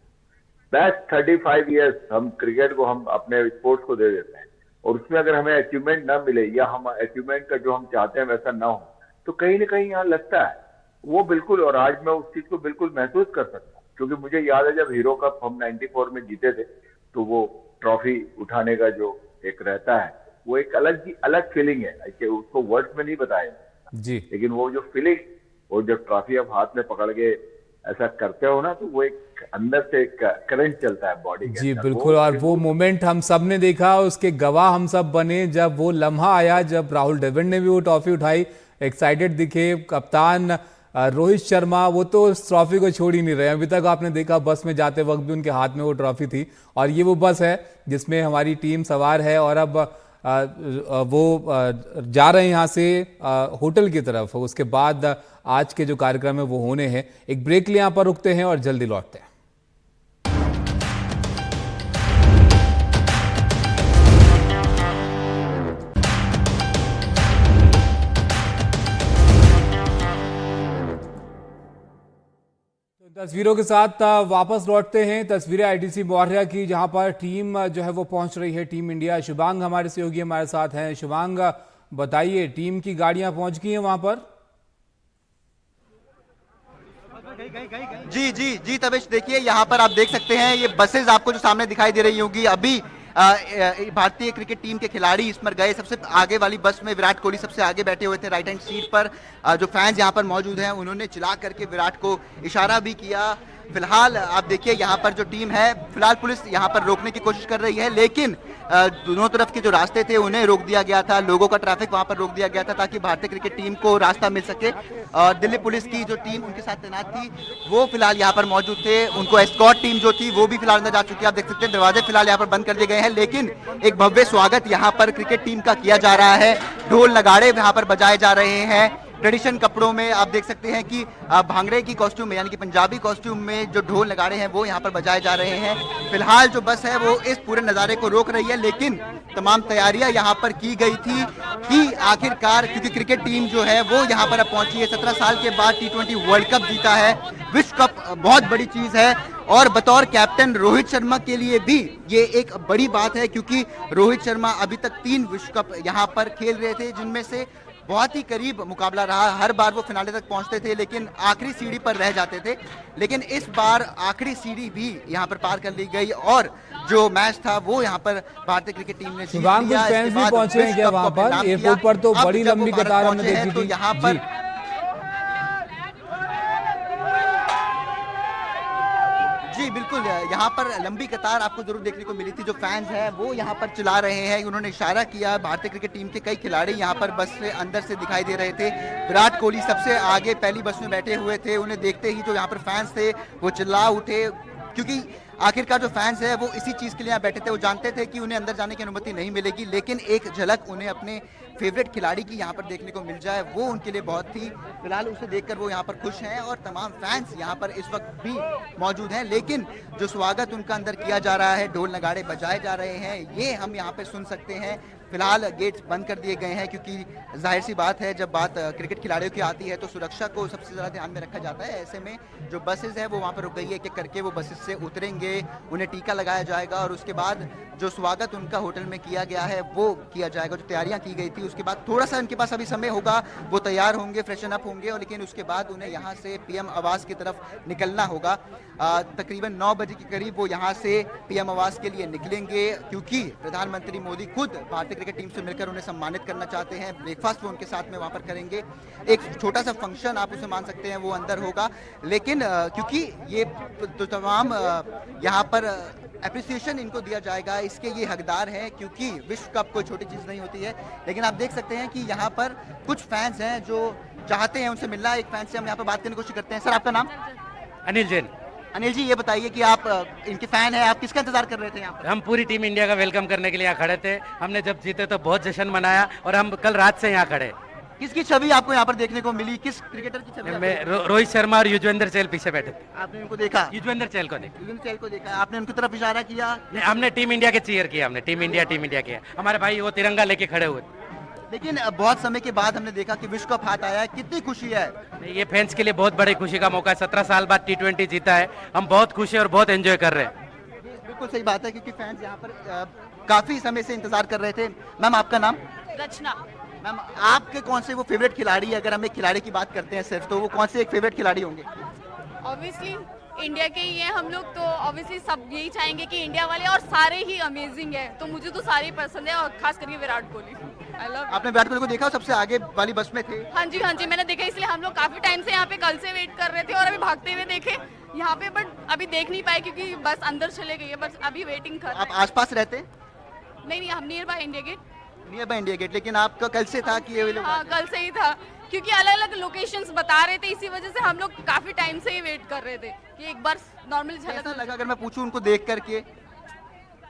बेस्ट 35 इयर्स हम क्रिकेट को, हम अपने स्पोर्ट्स को दे देते हैं। और उसमें अगर हमें अचीवमेंट ना मिले या हम अचीवमेंट का जो हम चाहते हैं वैसा ना हो, तो कहीं ना कहीं यहाँ लगता है वो बिल्कुल। और आज मैं उस चीज को बिल्कुल महसूस कर सकता हूँ, क्योंकि मुझे याद है जब हीरो कप हम 94 में जीते थे, तो वो ट्रॉफी उठाने का जो एक रहता है, वो एक अलग फीलिंग है कि उसको वर्ड्स में नहीं बताया जी। लेकिन वो जो फीलिंग, वो जब ट्रॉफी आप हाथ में पकड़ के ऐसा करते हो ना, तो वो एक अंदर से एक करंट चलता है बॉडी के जी अंदर। बिल्कुल। और वो मोमेंट हम सब ने देखा, उसके गवाह हम सब बने जब वो लम्हा आया, जब राहुल द्रविड़ ने भी वो ट्रॉफी उठाई, एक्साइटेड दिखे कप्तान रोहित शर्मा, वो तो उस ट्रॉफी को छोड़ ही नहीं रहे। अभी तक आपने देखा बस में जाते वक्त भी उनके हाथ में वो ट्रॉफी थी। और ये वो बस है जिसमें हमारी टीम सवार है और अब वो जा रहे हैं यहाँ से होटल की तरफ। उसके बाद आज के जो कार्यक्रम है वो होने हैं। एक ब्रेक लिए यहाँ पर रुकते हैं और जल्दी लौटते हैं। तस्वीरों के साथ वापस लौटते हैं। तस्वीरें आईटीसी मौर्या की, जहां पर टीम जो है वो पहुंच रही है, टीम इंडिया। शुभांग हमारे सहयोगी हमारे साथ हैं। शुभांग, बताइए, टीम की गाड़ियां पहुंच गई हैं वहां पर? जी तवेश, देखिए यहाँ पर आप देख सकते हैं ये बसेज आपको जो सामने दिखाई दे रही होंगी। अभी भारतीय क्रिकेट टीम के खिलाड़ी इस पर गए। सबसे आगे वाली बस में विराट कोहली सबसे आगे बैठे हुए थे राइट हैंड सीट पर। जो फैंस यहाँ पर मौजूद हैं उन्होंने चिल्ला करके विराट को इशारा भी किया। फिलहाल आप देखिए यहाँ पर जो टीम है, फिलहाल पुलिस यहाँ पर रोकने की कोशिश कर रही है, लेकिन दोनों तरफ के जो रास्ते थे उन्हें रोक दिया गया था। लोगों का ट्रैफिक वहां पर रोक दिया गया था ताकि भारतीय क्रिकेट टीम को रास्ता मिल सके। और दिल्ली पुलिस की जो टीम उनके साथ तैनात थी वो फिलहाल यहाँ पर मौजूद थे। उनको एस्कॉर्ट टीम जो थी वो भी फिलहाल अंदर जा चुकी है। आप देख सकते हैं दरवाजे फिलहाल यहाँ पर बंद कर दिए गए हैं, लेकिन एक भव्य स्वागत यहाँ पर क्रिकेट टीम का किया जा रहा है। ढोल नगाड़े यहाँ पर बजाए जा रहे हैं। ट्रेडिशन कपड़ों में आप देख सकते हैं कि भांगड़े की कॉस्ट्यूम में, यानी कि पंजाबी कॉस्ट्यूम में जो ढोल नगाड़े हैं वो यहाँ पर बजाए जा रहे हैं। फिलहाल जो बस है वो इस पूरे नज़ारे को रोक रही है, लेकिन तमाम तैयारियां यहाँ पर की गई थी कि आखिरकार, क्योंकि क्रिकेट टीम जो है वो यहाँ पर अब पहुंची है। 17 साल के बाद T20 वर्ल्ड कप जीता है। विश्व कप बहुत बड़ी चीज है और बतौर कैप्टन रोहित शर्मा के लिए भी ये एक बड़ी बात है, क्योंकि रोहित शर्मा अभी तक 3 विश्व कप यहाँ पर खेल रहे थे, जिनमें से बहुत ही करीब मुकाबला रहा। हर बार वो फिनाले तक पहुंचते थे लेकिन आखिरी सीढ़ी पर रह जाते थे, लेकिन इस बार आखिरी सीढ़ी भी यहां पर पार कर ली गई और जो मैच था वो यहां पर भारतीय क्रिकेट टीम ने जीत लिया। फैंस भी पहुंचे हैं क्या वहां पर? एयरपोर्ट पर तो बड़ी लंबी कतार हमने देखी थी। तो यहाँ पर जी बिल्कुल, यहाँ पर लंबी कतार आपको जरूर देखने को मिली थी। जो फैंस हैं वो यहाँ पर चिल्ला रहे हैं, उन्होंने इशारा किया। भारतीय क्रिकेट टीम के कई खिलाड़ी यहाँ पर बस से अंदर से दिखाई दे रहे थे। विराट कोहली सबसे आगे पहली बस में बैठे हुए थे। उन्हें देखते ही जो यहाँ पर फैंस थे वो चिल्ला उठे, क्योंकि आखिरकार जो फैंस है वो इसी चीज के लिए यहाँ बैठे थे। वो जानते थे कि उन्हें अंदर जाने की अनुमति नहीं मिलेगी, लेकिन एक झलक उन्हें अपने फेवरेट खिलाड़ी की यहाँ पर देखने को मिल जाए वो उनके लिए बहुत थी। फिलहाल उसे देखकर वो यहाँ पर खुश हैं और तमाम फैंस यहाँ पर इस वक्त भी मौजूद हैं, लेकिन जो स्वागत उनका अंदर किया जा रहा है, ढोल नगाड़े बजाए जा रहे हैं, ये हम यहाँ पे सुन सकते हैं। फिलहाल गेट्स बंद कर दिए गए हैं, क्योंकि जाहिर सी बात है जब बात क्रिकेट खिलाड़ियों की आती है तो सुरक्षा को सबसे ज़्यादा ध्यान में रखा जाता है। ऐसे में जो बसेस है वो वहाँ पर रुक गई है, एक एक करके वो बसेस से उतरेंगे, उन्हें टीका लगाया जाएगा और उसके बाद जो स्वागत उनका होटल में किया गया है वो किया जाएगा। जो तैयारियां की गई थी उसके बाद थोड़ा सा उनके पास अभी समय होगा, वो तैयार होंगे, फ्रेशन अप होंगे, और लेकिन उसके बाद उन्हें यहाँ से पीएम आवास की तरफ निकलना होगा। तकरीबन 9 बजे के करीब वो यहाँ से पीएम आवास के लिए निकलेंगे, क्योंकि प्रधानमंत्री मोदी खुद भारतीय क्रिकेट टीम से मिलकर उन्हें सम्मानित करना चाहते हैं। ब्रेकफास्ट वो उनके साथ में वहाँ पर करेंगे। एक छोटा सा फंक्शन आप उसे मान सकते हैं वो अंदर होगा, लेकिन क्योंकि ये तो तमाम यहाँ पर एप्रिसिएशन इनको दिया जाएगा, इसके ये हकदार हैं, क्योंकि विश्व कप कोई छोटी चीज़ नहीं होती है। लेकिन आप देख सकते हैं कि यहाँ पर कुछ फैंस हैं जो चाहते हैं उनसे मिलना। एक फैन से हम यहाँ पर बात करने की कोशिश करते हैं। सर, आपका नाम? अनिल जैन। अनिल जी ये बताइए कि आप इनके फैन हैं, आप किसका इंतजार कर रहे थे यहाँ पर? हम पूरी टीम इंडिया का वेलकम करने के लिए यहाँ खड़े थे। हमने जब जीते तो बहुत जश्न मनाया और हम कल रात से यहाँ खड़े। किसकी छवि आपको यहाँ पर देखने को मिली, किस क्रिकेटर की छवि रोहित शर्मा और युजवेंद्र चहल पीछे बैठे थे। आपने उनको देखा? युजवेंद्र चहल को देखा। युजवेंद्र चहल को देखा, आपने उनकी तरफ इशारा किया? हमने टीम इंडिया के चीयर किया, हमने टीम इंडिया किया। हमारे भाई वो तिरंगा लेके खड़े हुए। लेकिन बहुत समय के बाद हमने देखा कि विश्व कप हाथ आया है, कितनी खुशी है? ये फैंस के लिए बहुत बड़ी खुशी का मौका है। 17 साल बाद T20 जीता है, हम बहुत खुश हैं और बहुत एंजॉय कर रहे हैं। बिल्कुल सही बात है, क्योंकि फैंस यहाँ पर काफी समय से इंतजार कर रहे थे। मैम आपका नाम? रचना। मैम आपके कौन से वो फेवरेट खिलाड़ी है? अगर हम एक खिलाड़ी की बात करते हैं सिर्फ, तो वो कौन से एक फेवरेट खिलाड़ी होंगे? ऑब्वियसली इंडिया के ही हैं हम लोग, तो ऑब्वियसली सब यही चाहेंगे कि इंडिया वाले, और सारे ही अमेजिंग है, तो मुझे तो सारे ही पसंद है, और खास करके विराट कोहली। I love. आपने विराट कोहली को देखा? सबसे आगे वाली बस में थे? हाँ जी मैंने देखा, इसलिए हम लोग काफी टाइम से यहाँ पे कल से वेट कर रहे थे, और अभी भागते हुए देखे यहाँ पे, बट अभी देख नहीं पाए क्योंकि बस अंदर चले गई है, बस अभी वेटिंग कर रहे आप हैं। आसपास रहते हैं? नहीं, हम nearby India Gate. Nearby India Gate, लेकिन आपका कल से था कि ये लोग? हाँ, कल से ही था, क्योंकि अलग अलग लोकेशंस बता रहे थे, इसी वजह से हम लोग काफी टाइम से ही वेट कर रहे थे कि एक बार नॉर्मल झलक। कैसा लगा अगर मैं पूछूं उनको देख करके?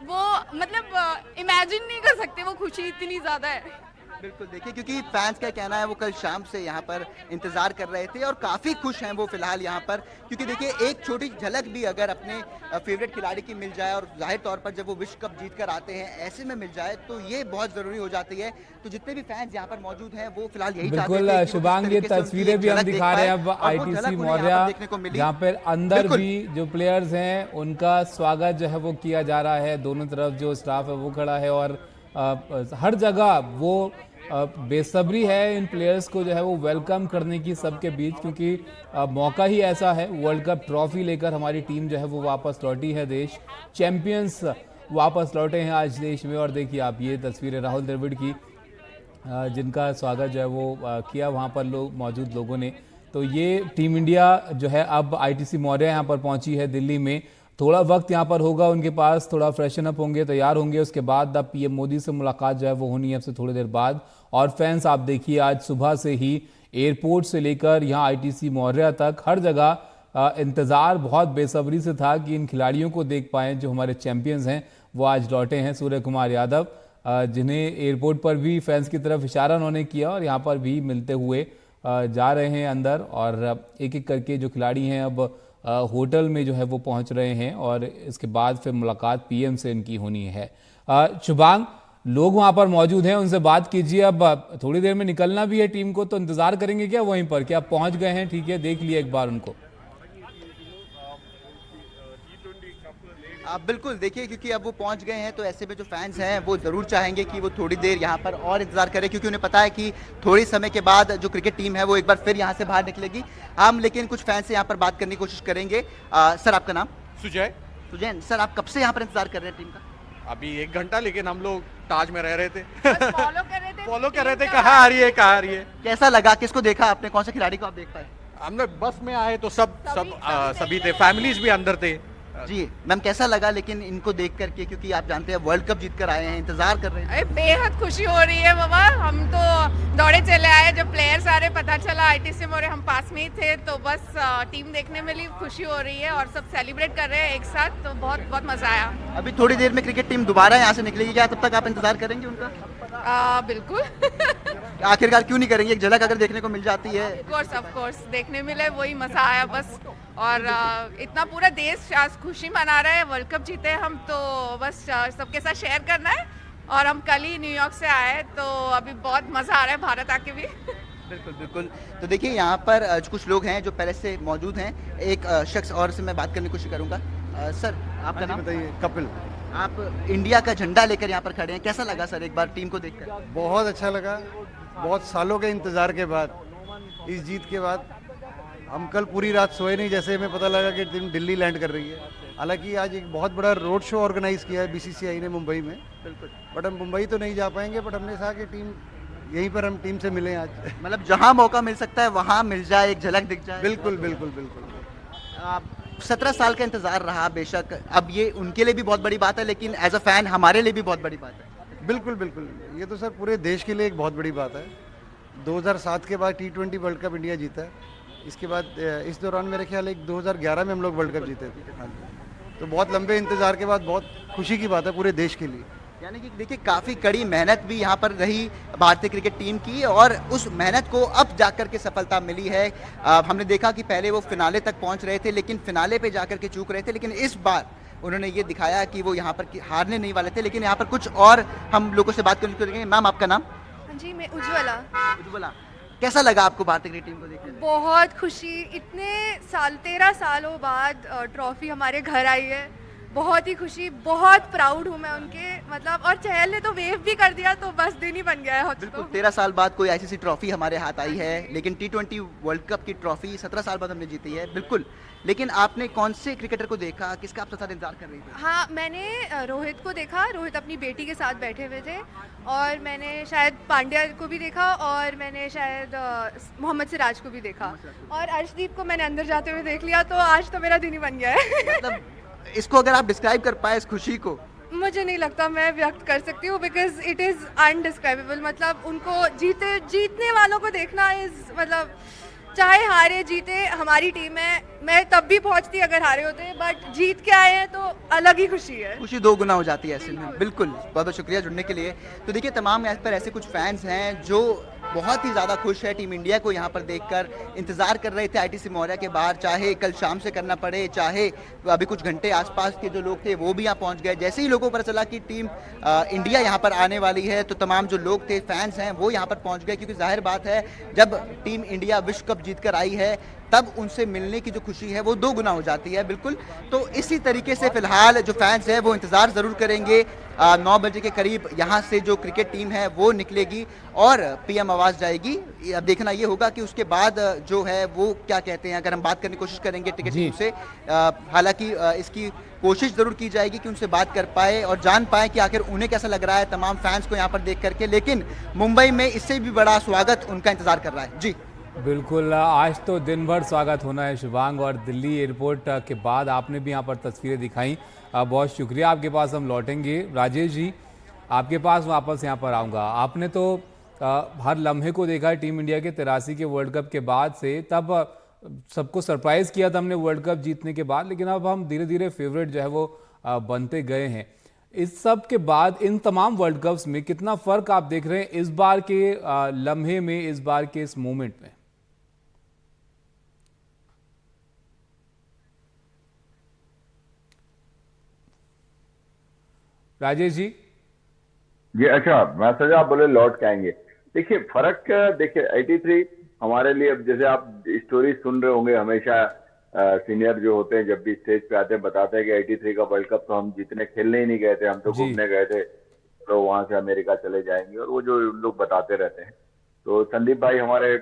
वो मतलब इमेजिन नहीं कर सकते, वो खुशी इतनी ज्यादा है। बिल्कुल, देखिए क्योंकि फैंस का कहना है वो कल शाम से यहाँ पर इंतजार कर रहे थे और काफी खुश हैं वो फिलहाल यहाँ पर, क्योंकि देखिए एक छोटी झलक भी अगर अपने फेवरेट खिलाड़ी की मिल जाए, और जाहिर तौर पर जब वो विश्व कप जीत कर आते हैं ऐसे में मिल जाए, तो ये बहुत जरूरी हो जाती है। तो जितने भी फैंस यहाँ पर मौजूद हैं वो फिलहाल यही चाहते हैं। बिल्कुल शुभांग, ये तस्वीरें भी हम दिखा रहे हैं अब ITC मौर्या, जहाँ पर अंदर भी जो प्लेयर्स हैं उनका स्वागत जो है वो किया जा रहा है। दोनों तरफ जो स्टाफ है वो खड़ा है, और हर जगह वो बेसब्री है इन प्लेयर्स को जो है वो वेलकम करने की सबके बीच, क्योंकि मौका ही ऐसा है। वर्ल्ड कप ट्रॉफी लेकर हमारी टीम जो है वो वापस लौटी है, देश चैंपियंस वापस लौटे हैं आज देश में। और देखिए आप ये तस्वीरें राहुल द्रविड़ की, जिनका स्वागत जो है वो किया वहाँ पर मौजूद लोगों ने। तो ये टीम इंडिया जो है अब ITC मौर्या यहाँ पर पहुँची है दिल्ली में। थोड़ा वक्त यहाँ पर होगा उनके पास, थोड़ा फ्रेशन अप होंगे, तैयार होंगे, उसके बाद अब PM मोदी से मुलाकात जो है वो होनी है अब से थोड़ी देर बाद। और फैंस आप देखिए आज सुबह से ही एयरपोर्ट से लेकर यहाँ ITC मौर्या तक हर जगह इंतज़ार बहुत बेसब्री से था कि इन खिलाड़ियों को देख पाएँ जो हमारे चैंपियंस हैं वो आज लौटे हैं। सूर्य कुमार यादव, जिन्हें एयरपोर्ट पर भी फैंस की तरफ इशारा उन्होंने किया और यहाँ पर भी मिलते हुए जा रहे हैं अंदर, और एक एक करके जो खिलाड़ी हैं अब होटल में जो है वो पहुंच रहे हैं, और इसके बाद फिर मुलाकात PM से इनकी होनी है। शुभांग, लोग वहां पर मौजूद हैं, उनसे बात कीजिए। अब थोड़ी देर में निकलना भी है टीम को, तो इंतजार करेंगे क्या वहीं पर? क्या पहुंच गए हैं? ठीक है, देख लिया एक बार उनको। आप बिल्कुल देखिए, क्योंकि अब वो पहुंच गए हैं, तो ऐसे में जो फैंस हैं वो ज़रूर चाहेंगे कि वो थोड़ी देर यहाँ पर और इंतजार करें, क्योंकि उन्हें पता है कि थोड़ी समय के बाद जो क्रिकेट टीम है वो एक बार फिर यहाँ से बाहर निकलेगी। हम लेकिन कुछ फैंस से यहाँ पर बात करने की कोशिश करेंगे। सर आपका नाम? सुजैन। सर आप कब से यहाँ पर इंतजार कर रहे हैं टीम का? अभी 1 घंटा, लेकिन हम लोग ताज में रह रहे थे। फॉलो कर रहे थे कहाँ आ रही है। कैसा लगा? किसको देखा आपने? कौन से खिलाड़ी को आप देख पाए? हमने बस में आए तो सभी थे, फैमिलीज भी अंदर थे। जी मैम, कैसा लगा लेकिन इनको देख करके, क्योंकि आप जानते हैं वर्ल्ड कप जीत कर आए हैं, इंतजार कर रहे हैं? अरे बेहद खुशी हो रही है बाबा, हम तो दौड़े चले आए, जब प्लेयर्स आ रहे पता चला ITC मौर्या हम पास में ही थे, तो बस टीम देखने में भी खुशी हो रही है, और सब सेलिब्रेट कर रहे हैं एक साथ, तो बहुत बहुत मजा आया। अभी थोड़ी देर में क्रिकेट टीम दोबारा यहाँ से निकलेगी, क्या तब तक आप इंतजार करेंगे उनका? बिल्कुल। आखिरकार क्यों नहीं करेंगे? एक झलक अगर देखने को मिल जाती है। ऑफ कोर्स देखने मिले, वही मजा आया बस। और इतना पूरा देश आज खुशी मना रहा है, वर्ल्ड कप जीते हम, तो बस सबके साथ शेयर करना है। और हम कल ही न्यूयॉर्क से आए, तो अभी बहुत मजा आ रहा है भारत आके भी। बिल्कुल। तो देखिए यहाँ पर कुछ लोग हैं जो पहले से मौजूद हैं। एक शख्स और से मैं बात करने की कोशिश करूँगा। सर आपका नाम बताइए? कपिल। आप इंडिया का झंडा लेकर यहाँ पर खड़े हैं, कैसा लगा सर एक बार टीम को देखकर? बहुत अच्छा लगा, बहुत सालों के इंतजार के बाद, इस जीत के बाद। हम कल पूरी रात सोए नहीं, जैसे हमें पता लगा कि टीम दिल्ली लैंड कर रही है। हालांकि आज एक बहुत बड़ा रोड शो ऑर्गेनाइज किया है BCCI ने मुंबई में, बट हम मुंबई तो नहीं जा पाएंगे, बट हमने कहा कि टीम यहीं पर हम टीम से मिलें आज। मतलब जहां मौका मिल सकता है वहां मिल जाए, एक झलक दिख जाए। बिल्कुल। 17 साल का इंतजार रहा, बेशक अब ये उनके लिए भी बहुत बड़ी बात है, लेकिन एज अ फैन हमारे लिए भी बहुत बड़ी बात है। बिल्कुल, ये तो सर पूरे देश के लिए एक बहुत बड़ी बात है। 2007 के बाद T20 वर्ल्ड कप इंडिया जीता है, इसके बाद इस दौरान मेरे ख्याल एक 2011 में हम लोग वर्ल्ड कप जीते थे। हाँ जी, तो बहुत लंबे इंतजार के बाद बहुत खुशी की बात है पूरे देश के लिए। यानी कि देखिए काफी कड़ी मेहनत भी यहाँ पर रही भारतीय क्रिकेट टीम की और उस मेहनत को अब जाकर के सफलता मिली है। हमने देखा कि पहले वो फिनाले तक पहुंच रहे थे लेकिन फिनाले पे जाकर के चूक रहे थे, लेकिन इस बार उन्होंने ये दिखाया कि वो यहाँ पर हारने नहीं वाले थे। लेकिन यहाँ पर कुछ और हम लोगों से बात करेंगे। मैम आपका नाम? जी मैं उज्ज्वला। उज्ज्वला, कैसा लगा आपको भारतीय क्रिकेट टीम को देखकर? बहुत खुशी, इतने साल 13 सालों बाद ट्रॉफी हमारे घर आई है, बहुत ही खुशी, बहुत प्राउड हूँ मैं उनके, मतलब और चहल ने तो वेव भी कर दिया तो बस दिन ही बन गया है। बिल्कुल 13 साल बाद कोई आईसीसी ट्रॉफी हमारे हाथ आई है, लेकिन T20 वर्ल्ड कप की ट्रॉफी 17 साल बाद हमने जीती है। बिल्कुल, लेकिन आपने कौन से क्रिकेटर को देखा, किसका आप साथ इंतजार कर रही थी? हाँ, मैंने रोहित को देखा, रोहित अपनी बेटी के साथ बैठे हुए थे, और मैंने शायद पांड्या को भी देखा, और मैंने शायद मोहम्मद सिराज को भी देखा, और अर्शदीप को मैंने अंदर जाते हुए देख लिया, तो आज तो मेरा दिन ही बन गया है। मतलब इसको अगर आप डिस्क्राइब कर पाए इस खुशी को? मुझे नहीं लगता मैं व्यक्त कर सकती हूँ, बिकॉज इट इज़ अनडिस्क्राइबेबल। मतलब उनको जीतने वालों को देखना इज, मतलब चाहे हारे जीते हमारी टीम है, मैं तब भी पहुंचती अगर हारे होते, बट जीत के आए हैं तो अलग ही खुशी है। खुशी दो गुना हो जाती है ऐसे में। बिल्कुल, बहुत बहुत शुक्रिया जुड़ने के लिए। तो देखिए तमाम यहाँ पर ऐसे कुछ फैंस हैं जो बहुत ही ज़्यादा खुश है टीम इंडिया को यहाँ पर देखकर, इंतज़ार कर रहे थे आईटीसी मौर्या के बाहर, चाहे कल शाम से करना पड़े, चाहे अभी कुछ घंटे आसपास के जो लोग थे वो भी यहाँ पहुँच गए। जैसे ही लोगों को पता चला कि टीम इंडिया यहाँ पर आने वाली है तो तमाम जो लोग थे, फैंस हैं, वो यहाँ पर पहुँच गए, क्योंकि जाहिर बात है जब टीम इंडिया विश्व कप जीत कर आई है तब उनसे मिलने की जो खुशी है वो दो गुना हो जाती है। बिल्कुल, तो इसी तरीके से फिलहाल जो फैंस हैं वो इंतज़ार ज़रूर करेंगे। 9 बजे के करीब यहाँ से जो क्रिकेट टीम है वो निकलेगी और पीएम आवाज़ जाएगी। अब देखना ये होगा कि उसके बाद जो है वो क्या कहते हैं। अगर हम बात करने की कोशिश करेंगे टिकट टीम से, हालांकि इसकी कोशिश ज़रूर की जाएगी कि उनसे बात कर पाए और जान पाए कि आखिर उन्हें कैसा लग रहा है तमाम फैंस को यहाँ पर देख करके। लेकिन मुंबई में इससे भी बड़ा स्वागत उनका इंतज़ार कर रहा है। जी बिल्कुल, आज तो दिन भर स्वागत होना है शुभांग, और दिल्ली एयरपोर्ट के बाद आपने भी यहाँ पर तस्वीरें दिखाई, बहुत शुक्रिया। आपके पास हम लौटेंगे। राजेश जी, आपके पास वापस यहाँ पर आऊँगा। आपने तो हर लम्हे को देखा है टीम इंडिया के 83 के वर्ल्ड कप के बाद से, तब सबको सरप्राइज़ किया था हमने वर्ल्ड कप जीतने के बाद, लेकिन अब हम धीरे धीरे फेवरेट जो है वो बनते गए हैं। इस सब के बाद इन तमाम वर्ल्ड कप्स में कितना फ़र्क आप देख रहे हैं इस बार के लम्हे में, इस बार के इस मोमेंट में? राजेश जी। जी अच्छा, मैं सोचा आप बोले लौट के आएंगे। देखिए फर्क, देखिए 83 हमारे लिए, अब जैसे आप स्टोरी सुन रहे होंगे हमेशा, सीनियर जो होते हैं जब भी स्टेज पे आते हैं बताते हैं कि 83 का वर्ल्ड कप तो हम जीतने खेलने ही नहीं गए थे, हम तो घूमने गए थे, तो वहां से अमेरिका चले जाएंगे, और वो जो लोग बताते रहते हैं। तो संदीप भाई हमारे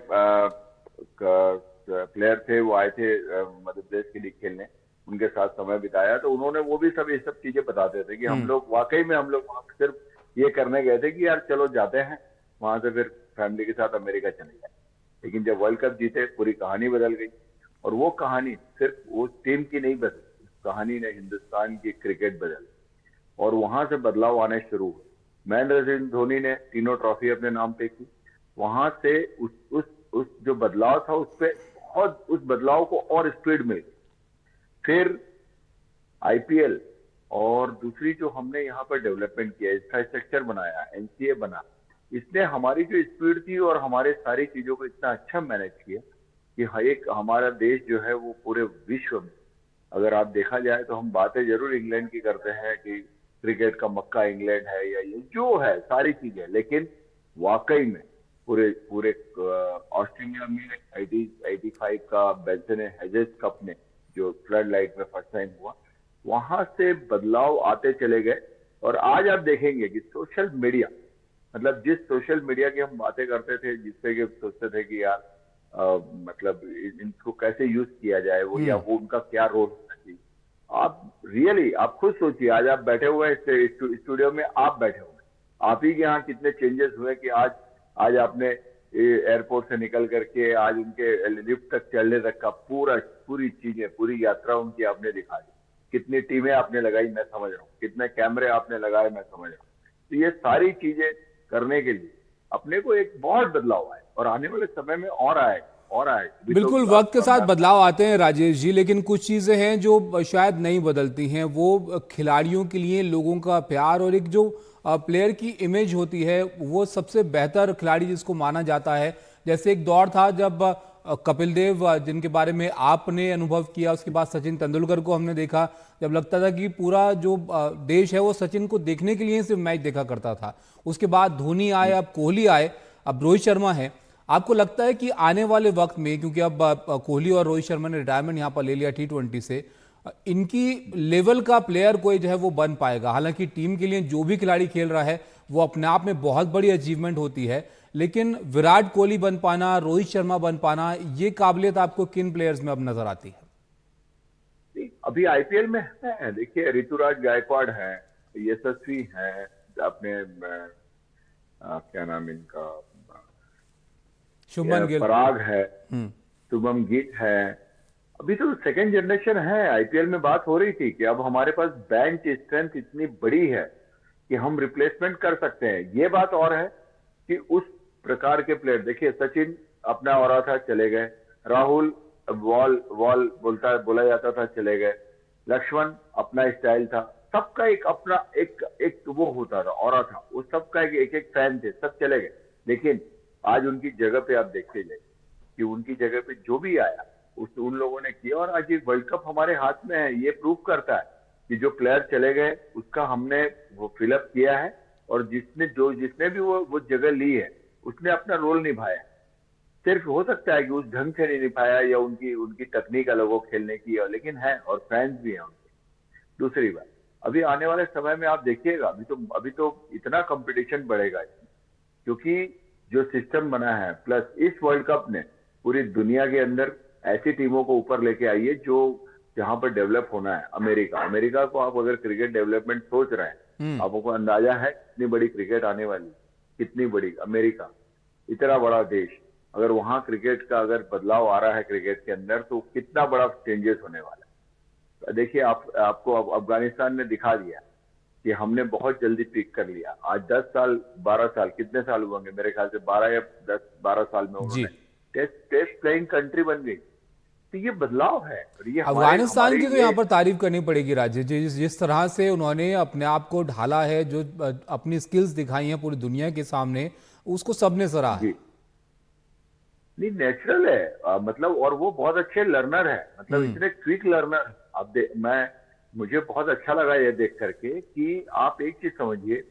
प्लेयर थे, वो आए थे मध्य प्रदेश के लिए खेलने, उनके साथ समय बिताया, तो उन्होंने वो भी सब ये सब चीजें बताते थे कि हम लोग वाकई में, हम लोग वहां सिर्फ ये करने गए थे कि यार चलो जाते हैं वहां से, फिर फैमिली के साथ अमेरिका चले गए। लेकिन जब वर्ल्ड कप जीते पूरी कहानी बदल गई, और वो कहानी सिर्फ वो टीम की नहीं बदली, कहानी ने हिंदुस्तान की क्रिकेट बदल, और वहां से बदलाव आने शुरू हुए। महेंद्र सिंह धोनी ने 3 ट्रॉफी अपने नाम पे की, वहां से उस जो बदलाव था उस पे बहुत, उस बदलाव को और स्पीड मिल गई। फिर आईपीएल और दूसरी जो हमने यहाँ पर डेवलपमेंट किया, इंफ्रास्ट्रक्चर बनाया, एनसीए बना, इसने हमारी जो स्पीड थी और हमारे सारी चीजों को इतना अच्छा मैनेज किया कि हर एक हमारा देश जो है वो पूरे विश्व में, अगर आप देखा जाए तो हम बातें जरूर इंग्लैंड की करते हैं कि क्रिकेट का मक्का इंग्लैंड है, या ये जो है सारी चीजें, लेकिन वाकई में पूरे ऑस्ट्रेलिया में 85 का बेंसन हेजेस कप ने जो फ्लड लाइट में फर्स्ट टाइम हुआ, वहां से बदलाव आते चले गए। और आज आप देखेंगे कि सोशल मीडिया, मतलब जिस सोशल मीडिया की हम बातें करते थे, जिसपे कि सोचते थे कि यार मतलब इनको कैसे यूज किया जाए, वो या वो उनका क्या रोल होना चाहिए, आप रियली आप खुद सोचिए, आज आप बैठे हुए हैं स्टूडियो में, आप बैठे हुए, आप ही के यहाँ कितने चेंजेस हुए कि आज आपने एयरपोर्ट से निकल करके आज उनके लिफ्ट तक चलने तक का पूरी चीजें, पूरी यात्रा उनकी आपने दिखा दी, कितनी टीमें आपने लगाई मैं समझ रहा हूँ, कितने कैमरे आपने लगाए मैं समझ रहा हूँ। तो ये सारी चीजें करने के लिए अपने को एक बहुत बदलाव आए, और आने वाले समय में और आए, और आए। अभी बिल्कुल तो वक्त के साथ बदलाव आते हैं राजेश जी, लेकिन कुछ चीजें हैं जो शायद नहीं बदलती हैं। वो खिलाड़ियों के लिए लोगों का प्यार और एक जो प्लेयर की इमेज होती है, वो सबसे बेहतर खिलाड़ी जिसको माना जाता है। जैसे एक दौर था जब कपिल देव, जिनके बारे में आपने अनुभव किया, उसके बाद सचिन तेंदुलकर को हमने देखा, जब लगता था कि पूरा जो देश है वो सचिन को देखने के लिए सिर्फ मैच देखा करता था। उसके बाद धोनी आए, अब कोहली आए, अब रोहित शर्मा है। आपको लगता है कि आने वाले वक्त में, क्योंकि अब कोहली और रोहित शर्मा ने रिटायरमेंट यहाँ पर ले लिया T20 से, इनकी लेवल का प्लेयर कोई जो है वो बन पाएगा? हालांकि टीम के लिए जो भी खिलाड़ी खेल रहा है वो अपने आप में बहुत बड़ी अचीवमेंट होती है, लेकिन विराट कोहली बन पाना, रोहित शर्मा बन पाना, ये काबिलियत आपको किन प्लेयर्स में अब नजर आती है? अभी आईपीएल में है, देखिए ऋतुराज गायकवाड़ है, यशस्वी है, अपने क्या नाम इनका, शुभमन गिल, पराग है, शुभम गिल है। अभी तो सेकंड जनरेशन है। आईपीएल में बात हो रही थी कि अब हमारे पास बेंच स्ट्रेंथ इतनी बड़ी है कि हम रिप्लेसमेंट कर सकते हैं। ये बात और है कि उस प्रकार के प्लेयर, देखिए सचिन अपना हो रहा था, चले गए। राहुल वॉल बोला जाता था, चले गए। लक्ष्मण अपना स्टाइल था, सबका एक अपना एक वो होता था, और था, उस सबका एक फैन थे, सब चले गए। लेकिन आज उनकी जगह पे आप देखते जाइए कि उनकी जगह पे जो भी आया उन लोगों ने किया, और आज ये वर्ल्ड कप हमारे हाथ में है। ये प्रूव करता है कि जो प्लेयर चले गए उसका हमने वो फिलअप किया है, और जिसने भी वो जगह ली है उसने अपना रोल निभाया। सिर्फ हो सकता है कि उस ढंग से नहीं निभाया या उनकी तकनीक अलग हो खेलने की, लेकिन है, और फैंस भी हैं उनके। दूसरी बात, अभी आने वाले समय में आप देखिएगा, अभी तो इतना कंपटीशन बढ़ेगा, क्योंकि जो सिस्टम बना है, प्लस इस वर्ल्ड कप ने पूरी दुनिया के अंदर ऐसी टीमों को ऊपर लेके आई है जो जहां पर डेवलप होना है। अमेरिका को आप अगर क्रिकेट डेवलपमेंट सोच रहे हैं, आपको अंदाजा है कितनी बड़ी क्रिकेट आने वाली, कितनी बड़ी अमेरिका, इतना बड़ा देश, अगर वहां क्रिकेट का अगर बदलाव आ रहा है क्रिकेट के अंदर, तो कितना बड़ा चेंजेस होने वाला है। देखिए आपको अफगानिस्तान ने दिखा दिया कि हमने बहुत जल्दी पिक कर लिया। आज 10 साल 12 साल, कितने साल होंगे, मेरे ख्याल से 12 या 10-12 साल में उन्होंने टेस्ट प्लेइंग कंट्री बन गई। तो ये बदलाव है, और ये अफगानिस्तान की तो यहाँ पर तारीफ करनी पड़ेगी राजेश जी, जिस तरह से उन्होंने अपने आप को ढाला है, जो अपनी स्किल्स दिखाई हैं पूरी दुनिया के सामने, उसको सबने सराहा है। नहीं, नेचुरल है, मतलब, और वो बहुत अच्छे लर्नर है, मतलब इतने क्विक लर्नर। अब मुझे बहुत अच्छा लगा ये देख करके कि आप एक चीज समझिए,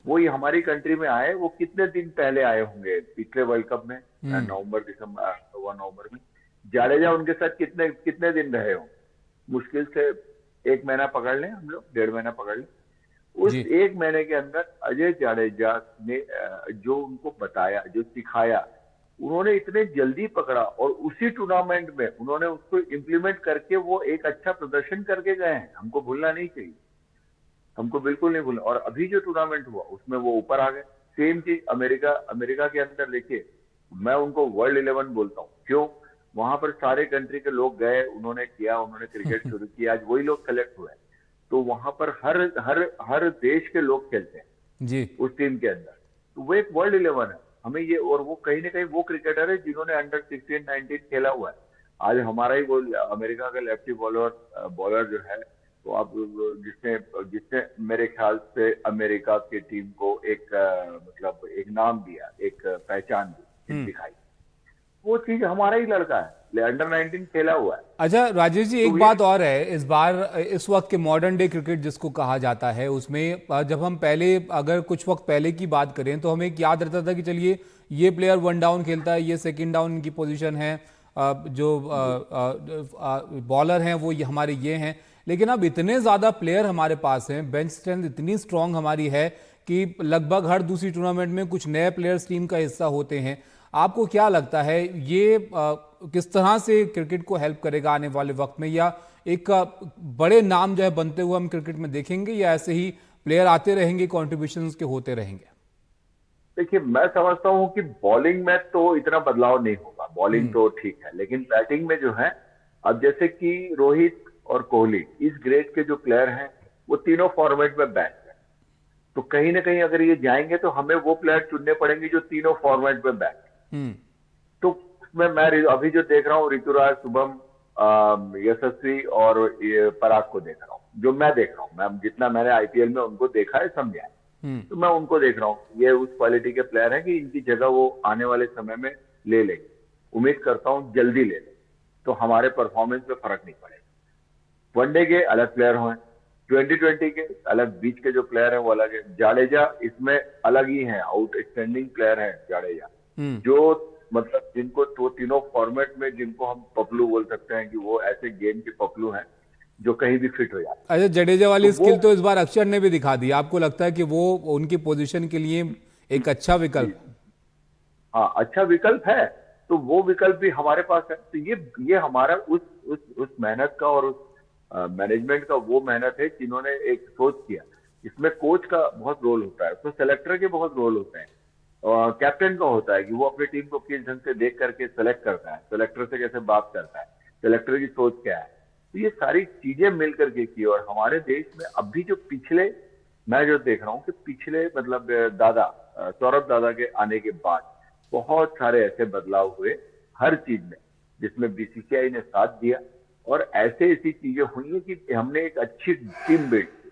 वो ये हमारी कंट्री में आए, वो कितने दिन पहले आए होंगे पिछले वर्ल्ड कप में, नवंबर में। जाडेजा उनके साथ कितने दिन रहे हो, मुश्किल से 1 महीना पकड़ लें हम लोग, 1.5 महीना पकड़ लें। उस 1 महीने के अंदर अजय जाडेजा ने जो उनको बताया, जो सिखाया, उन्होंने इतने जल्दी पकड़ा, और उसी टूर्नामेंट में उन्होंने उसको इम्प्लीमेंट करके वो एक अच्छा प्रदर्शन करके गए हैं। हमको भूलना नहीं चाहिए, हमको बिल्कुल नहीं भूलना। और अभी जो टूर्नामेंट हुआ उसमें वो ऊपर आ गए। सेम चीज अमेरिका के अंदर देखिए, मैं उनको वर्ल्ड 11 बोलता हूँ। क्यों? वहां पर सारे कंट्री के लोग गए, उन्होंने क्रिकेट शुरू किया, आज वही लोग सेलेक्ट हुए। तो वहां पर हर देश के लोग खेलते हैं जी उस टीम के अंदर, तो वो एक वर्ल्ड 11 है हमें ये। और वो कहीं ना कहीं वो क्रिकेटर है जिन्होंने अंडर 16-19 खेला हुआ है। आज हमारा ही वो अमेरिका का लेफ्टी बॉलर जो है, तो आप जिसने मेरे ख्याल से अमेरिका की टीम को मतलब एक नाम दिया, एक पहचान दिखाई, वो चीज हमारा ही लड़का है, अंडर 19 खेला हुआ है। अच्छा राजेश जी, एक बात और है, इस वक्त के मॉडर्न डे क्रिकेट जिसको कहा जाता है, उसमें जब हम पहले, अगर कुछ वक्त पहले की बात करें, तो हमें याद रहता था कि चलिए ये प्लेयर 1 डाउन खेलता है, ये 2nd डाउन की पोजीशन है, जो बॉलर हैं वो हमारे ये हैं। लेकिन अब इतने ज्यादा प्लेयर हमारे पास हैं, बेंच स्ट्रेंथ इतनी स्ट्रांग हमारी है कि लगभग हर दूसरी टूर्नामेंट में कुछ नए प्लेयर्स टीम का हिस्सा होते हैं। आपको क्या लगता है ये किस तरह से क्रिकेट को हेल्प करेगा आने वाले वक्त में, या एक बड़े नाम जो है बनते हुए हम क्रिकेट में देखेंगे, या ऐसे ही प्लेयर आते रहेंगे, कॉन्ट्रीब्यूशंस के होते रहेंगे? देखिए, मैं समझता हूं कि बॉलिंग में तो इतना बदलाव नहीं होगा, बॉलिंग तो ठीक है, लेकिन बैटिंग में जो है, अब जैसे कि रोहित और कोहली इस ग्रेड के जो प्लेयर हैं, वो तीनों फॉर्मेट में बैट है, तो कहीं ना कहीं अगर ये जाएंगे तो हमें वो प्लेयर चुनने पड़ेंगे जो तीनों फॉर्मेट में बैट। तो उसमें मैं अभी जो देख रहा हूँ ऋतुराज, शुभम, यशस्वी और ये पराग को देख रहा हूँ, जो मैं देख रहा हूँ, मैं जितना मैंने आईपीएल में उनको देखा है, समझा है, तो मैं उनको देख रहा हूँ। ये उस क्वालिटी के प्लेयर हैं कि इनकी जगह वो आने वाले समय में ले लेंगे। उम्मीद करता हूँ जल्दी ले लें, तो हमारे परफॉर्मेंस में फर्क नहीं पड़ेगा। वनडे के अलग प्लेयर हों, 2020 के अलग, बीच के जो प्लेयर हैं वो अलग है। जाडेजा इसमें अलग ही है, आउटस्टैंडिंग प्लेयर है जाडेजा, जो मतलब जिनको तो तीनों फॉर्मेट में जिनको हम पपलू बोल सकते हैं कि वो ऐसे गेम के पपलू हैं जो कहीं भी फिट हो जाते हैं। अच्छा, जडेजा वाली स्किल तो इस बार अक्षर ने भी दिखा दी। आपको लगता है कि वो उनकी पोजीशन के लिए एक अच्छा विकल्प? हाँ, अच्छा विकल्प है, तो वो विकल्प भी हमारे पास है। तो ये हमारा उस मेहनत का और उस मैनेजमेंट का वो मेहनत है जिन्होंने एक सोच किया। इसमें कोच का बहुत रोल होता है, तो सेलेक्टर के बहुत रोल होते हैं, कैप्टन का होता है कि वो अपनी टीम को किस ढंग से देख करके सेलेक्ट करता है, सेलेक्टर से कैसे बात करता है, सेलेक्टर की सोच क्या है। तो ये सारी चीजें मिल करके की। और हमारे देश में अभी जो पिछले, मैं जो देख रहा हूँ कि पिछले मतलब सौरभ दादा के आने के बाद बहुत सारे ऐसे बदलाव हुए हर चीज में, जिसमें बीसीसीआई ने साथ दिया और ऐसे ऐसी चीजें हुई हैं कि हमने एक अच्छी टीम बिल्ड की,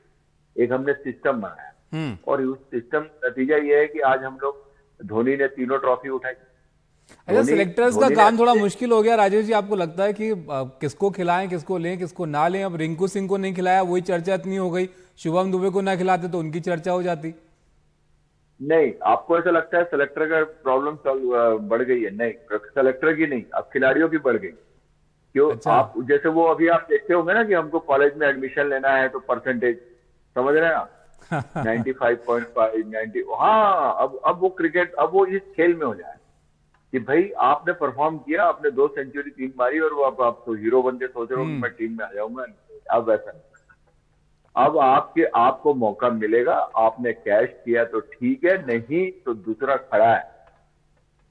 एक हमने सिस्टम बनाया, और उस सिस्टम का नतीजा ये है कि आज हम लोग, धोनी ने 3 ट्रॉफी उठाई। अच्छा, सिलेक्टर्स का काम थोड़ा मुश्किल हो गया राजेश जी, आपको लगता है कि किसको खिलाएं, किसको लें, किसको ना लें? अब रिंकू सिंह को नहीं खिलाया, वही चर्चा इतनी हो गई। शुभम दुबे को ना खिलाते तो उनकी चर्चा हो जाती। नहीं, आपको ऐसा लगता है सेलेक्टर का प्रॉब्लम बढ़ गई है? नहीं, सेलेक्टर की नहीं, अब खिलाड़ियों की बढ़ गई। क्यों? अच्छा। आप जैसे वो अभी आप देखते होंगे ना कि हमको कॉलेज में एडमिशन लेना है तो परसेंटेज, समझ रहे हैं आप, 95.5, 90। हाँ, अब वो क्रिकेट, अब वो इस खेल में हो जाए कि भाई आपने परफॉर्म किया, आपने 2 सेंचुरी 3 मारी और वो अब आप तो हीरो बनते सोच रहे हो कि मैं टीम में आ जाऊंगा। अब वैसा नहीं, अब आपको मौका मिलेगा, आपने कैश किया तो ठीक है, नहीं तो दूसरा खड़ा है।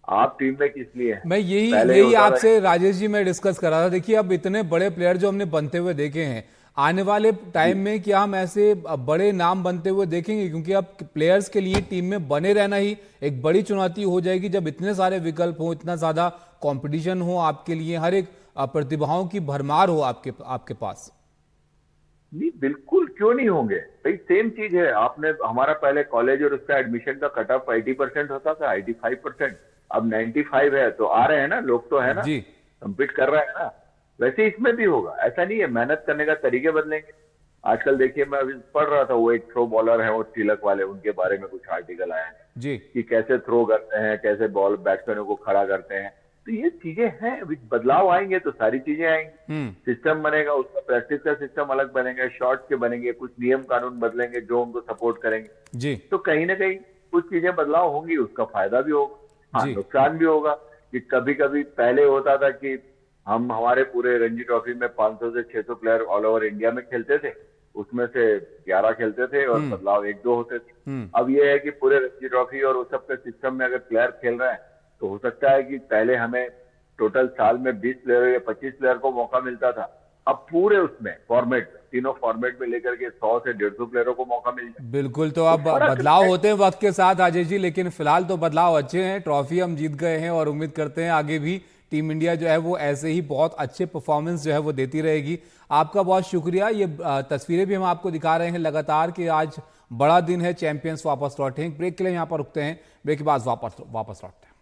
आप टीम में किस लिए हैं? मैं यही आपसे राजेश जी मैं डिस्कस कर रहा था। देखिए, अब इतने बड़े प्लेयर जो हमने बनते हुए देखे हैं, आने वाले टाइम में क्या हम ऐसे बड़े नाम बनते हुए देखेंगे? क्योंकि अब प्लेयर्स के लिए टीम में बने रहना ही एक बड़ी चुनौती हो जाएगी, जब इतने सारे विकल्प हो, इतना ज्यादा कंपटीशन हो आपके लिए, हर एक प्रतिभाओं की भरमार हो आपके पास। नहीं, बिल्कुल क्यों नहीं होंगे भाई, सेम चीज है। आपने, हमारा पहले कॉलेज और उसका एडमिशन का कट ऑफ 80% होता था, 85%, अब 95 है, तो आ रहे हैं ना लोग, तो है ना जी, कम्पीट कर रहे हैं ना। वैसे इसमें भी होगा, ऐसा नहीं है, मेहनत करने का तरीके बदलेंगे। आजकल देखिए, मैं अभी पढ़ रहा था, वो एक थ्रो बॉलर है, वो तिलक वाले, उनके बारे में कुछ आर्टिकल आया है जी, कि कैसे थ्रो करते हैं, कैसे बॉल बैट्समैनों को खड़ा करते हैं। तो ये चीजें हैं, अभी बदलाव आएंगे तो सारी चीजें आएंगी, सिस्टम बनेगा, उसका प्रैक्टिस का सिस्टम अलग बनेगा, शॉट्स के बनेंगे, कुछ नियम कानून बदलेंगे जो उनको सपोर्ट करेंगे जी। तो कहीं ना कहीं कुछ चीजें बदलाव होंगी, उसका फायदा भी होगा, हाँ नुकसान भी होगा। कि कभी कभी पहले होता था कि हमारे पूरे रणजी ट्रॉफी में 500 से 600 प्लेयर ऑल ओवर इंडिया में खेलते थे, उसमें से 11 खेलते थे और बदलाव 1-2 होते थे। अब ये है कि पूरे रणजी ट्रॉफी और उस सब के सिस्टम में अगर प्लेयर खेल रहे हैं तो हो सकता है कि पहले हमें टोटल साल में 20 प्लेयर या 25 प्लेयर को मौका मिलता था, अब पूरे उसमें फॉर्मेट, तीनों फॉर्मेट में लेकर के 100 से 150 प्लेयरों को मौका मिल जाए। बिल्कुल, तो अब बदलाव होते हैं वक्त के साथ राजेश जी, लेकिन फिलहाल तो बदलाव अच्छे हैं। ट्रॉफी हम जीत गए हैं और उम्मीद करते हैं आगे भी टीम इंडिया जो है वो ऐसे ही बहुत अच्छे परफॉर्मेंस जो है वो देती रहेगी। आपका बहुत शुक्रिया। ये तस्वीरें भी हम आपको दिखा रहे हैं लगातार कि आज बड़ा दिन है, चैंपियंस वापस लौटे हैं। ब्रेक के लिए यहाँ पर रुकते हैं, ब्रेक के बाद वापस लौटते हैं।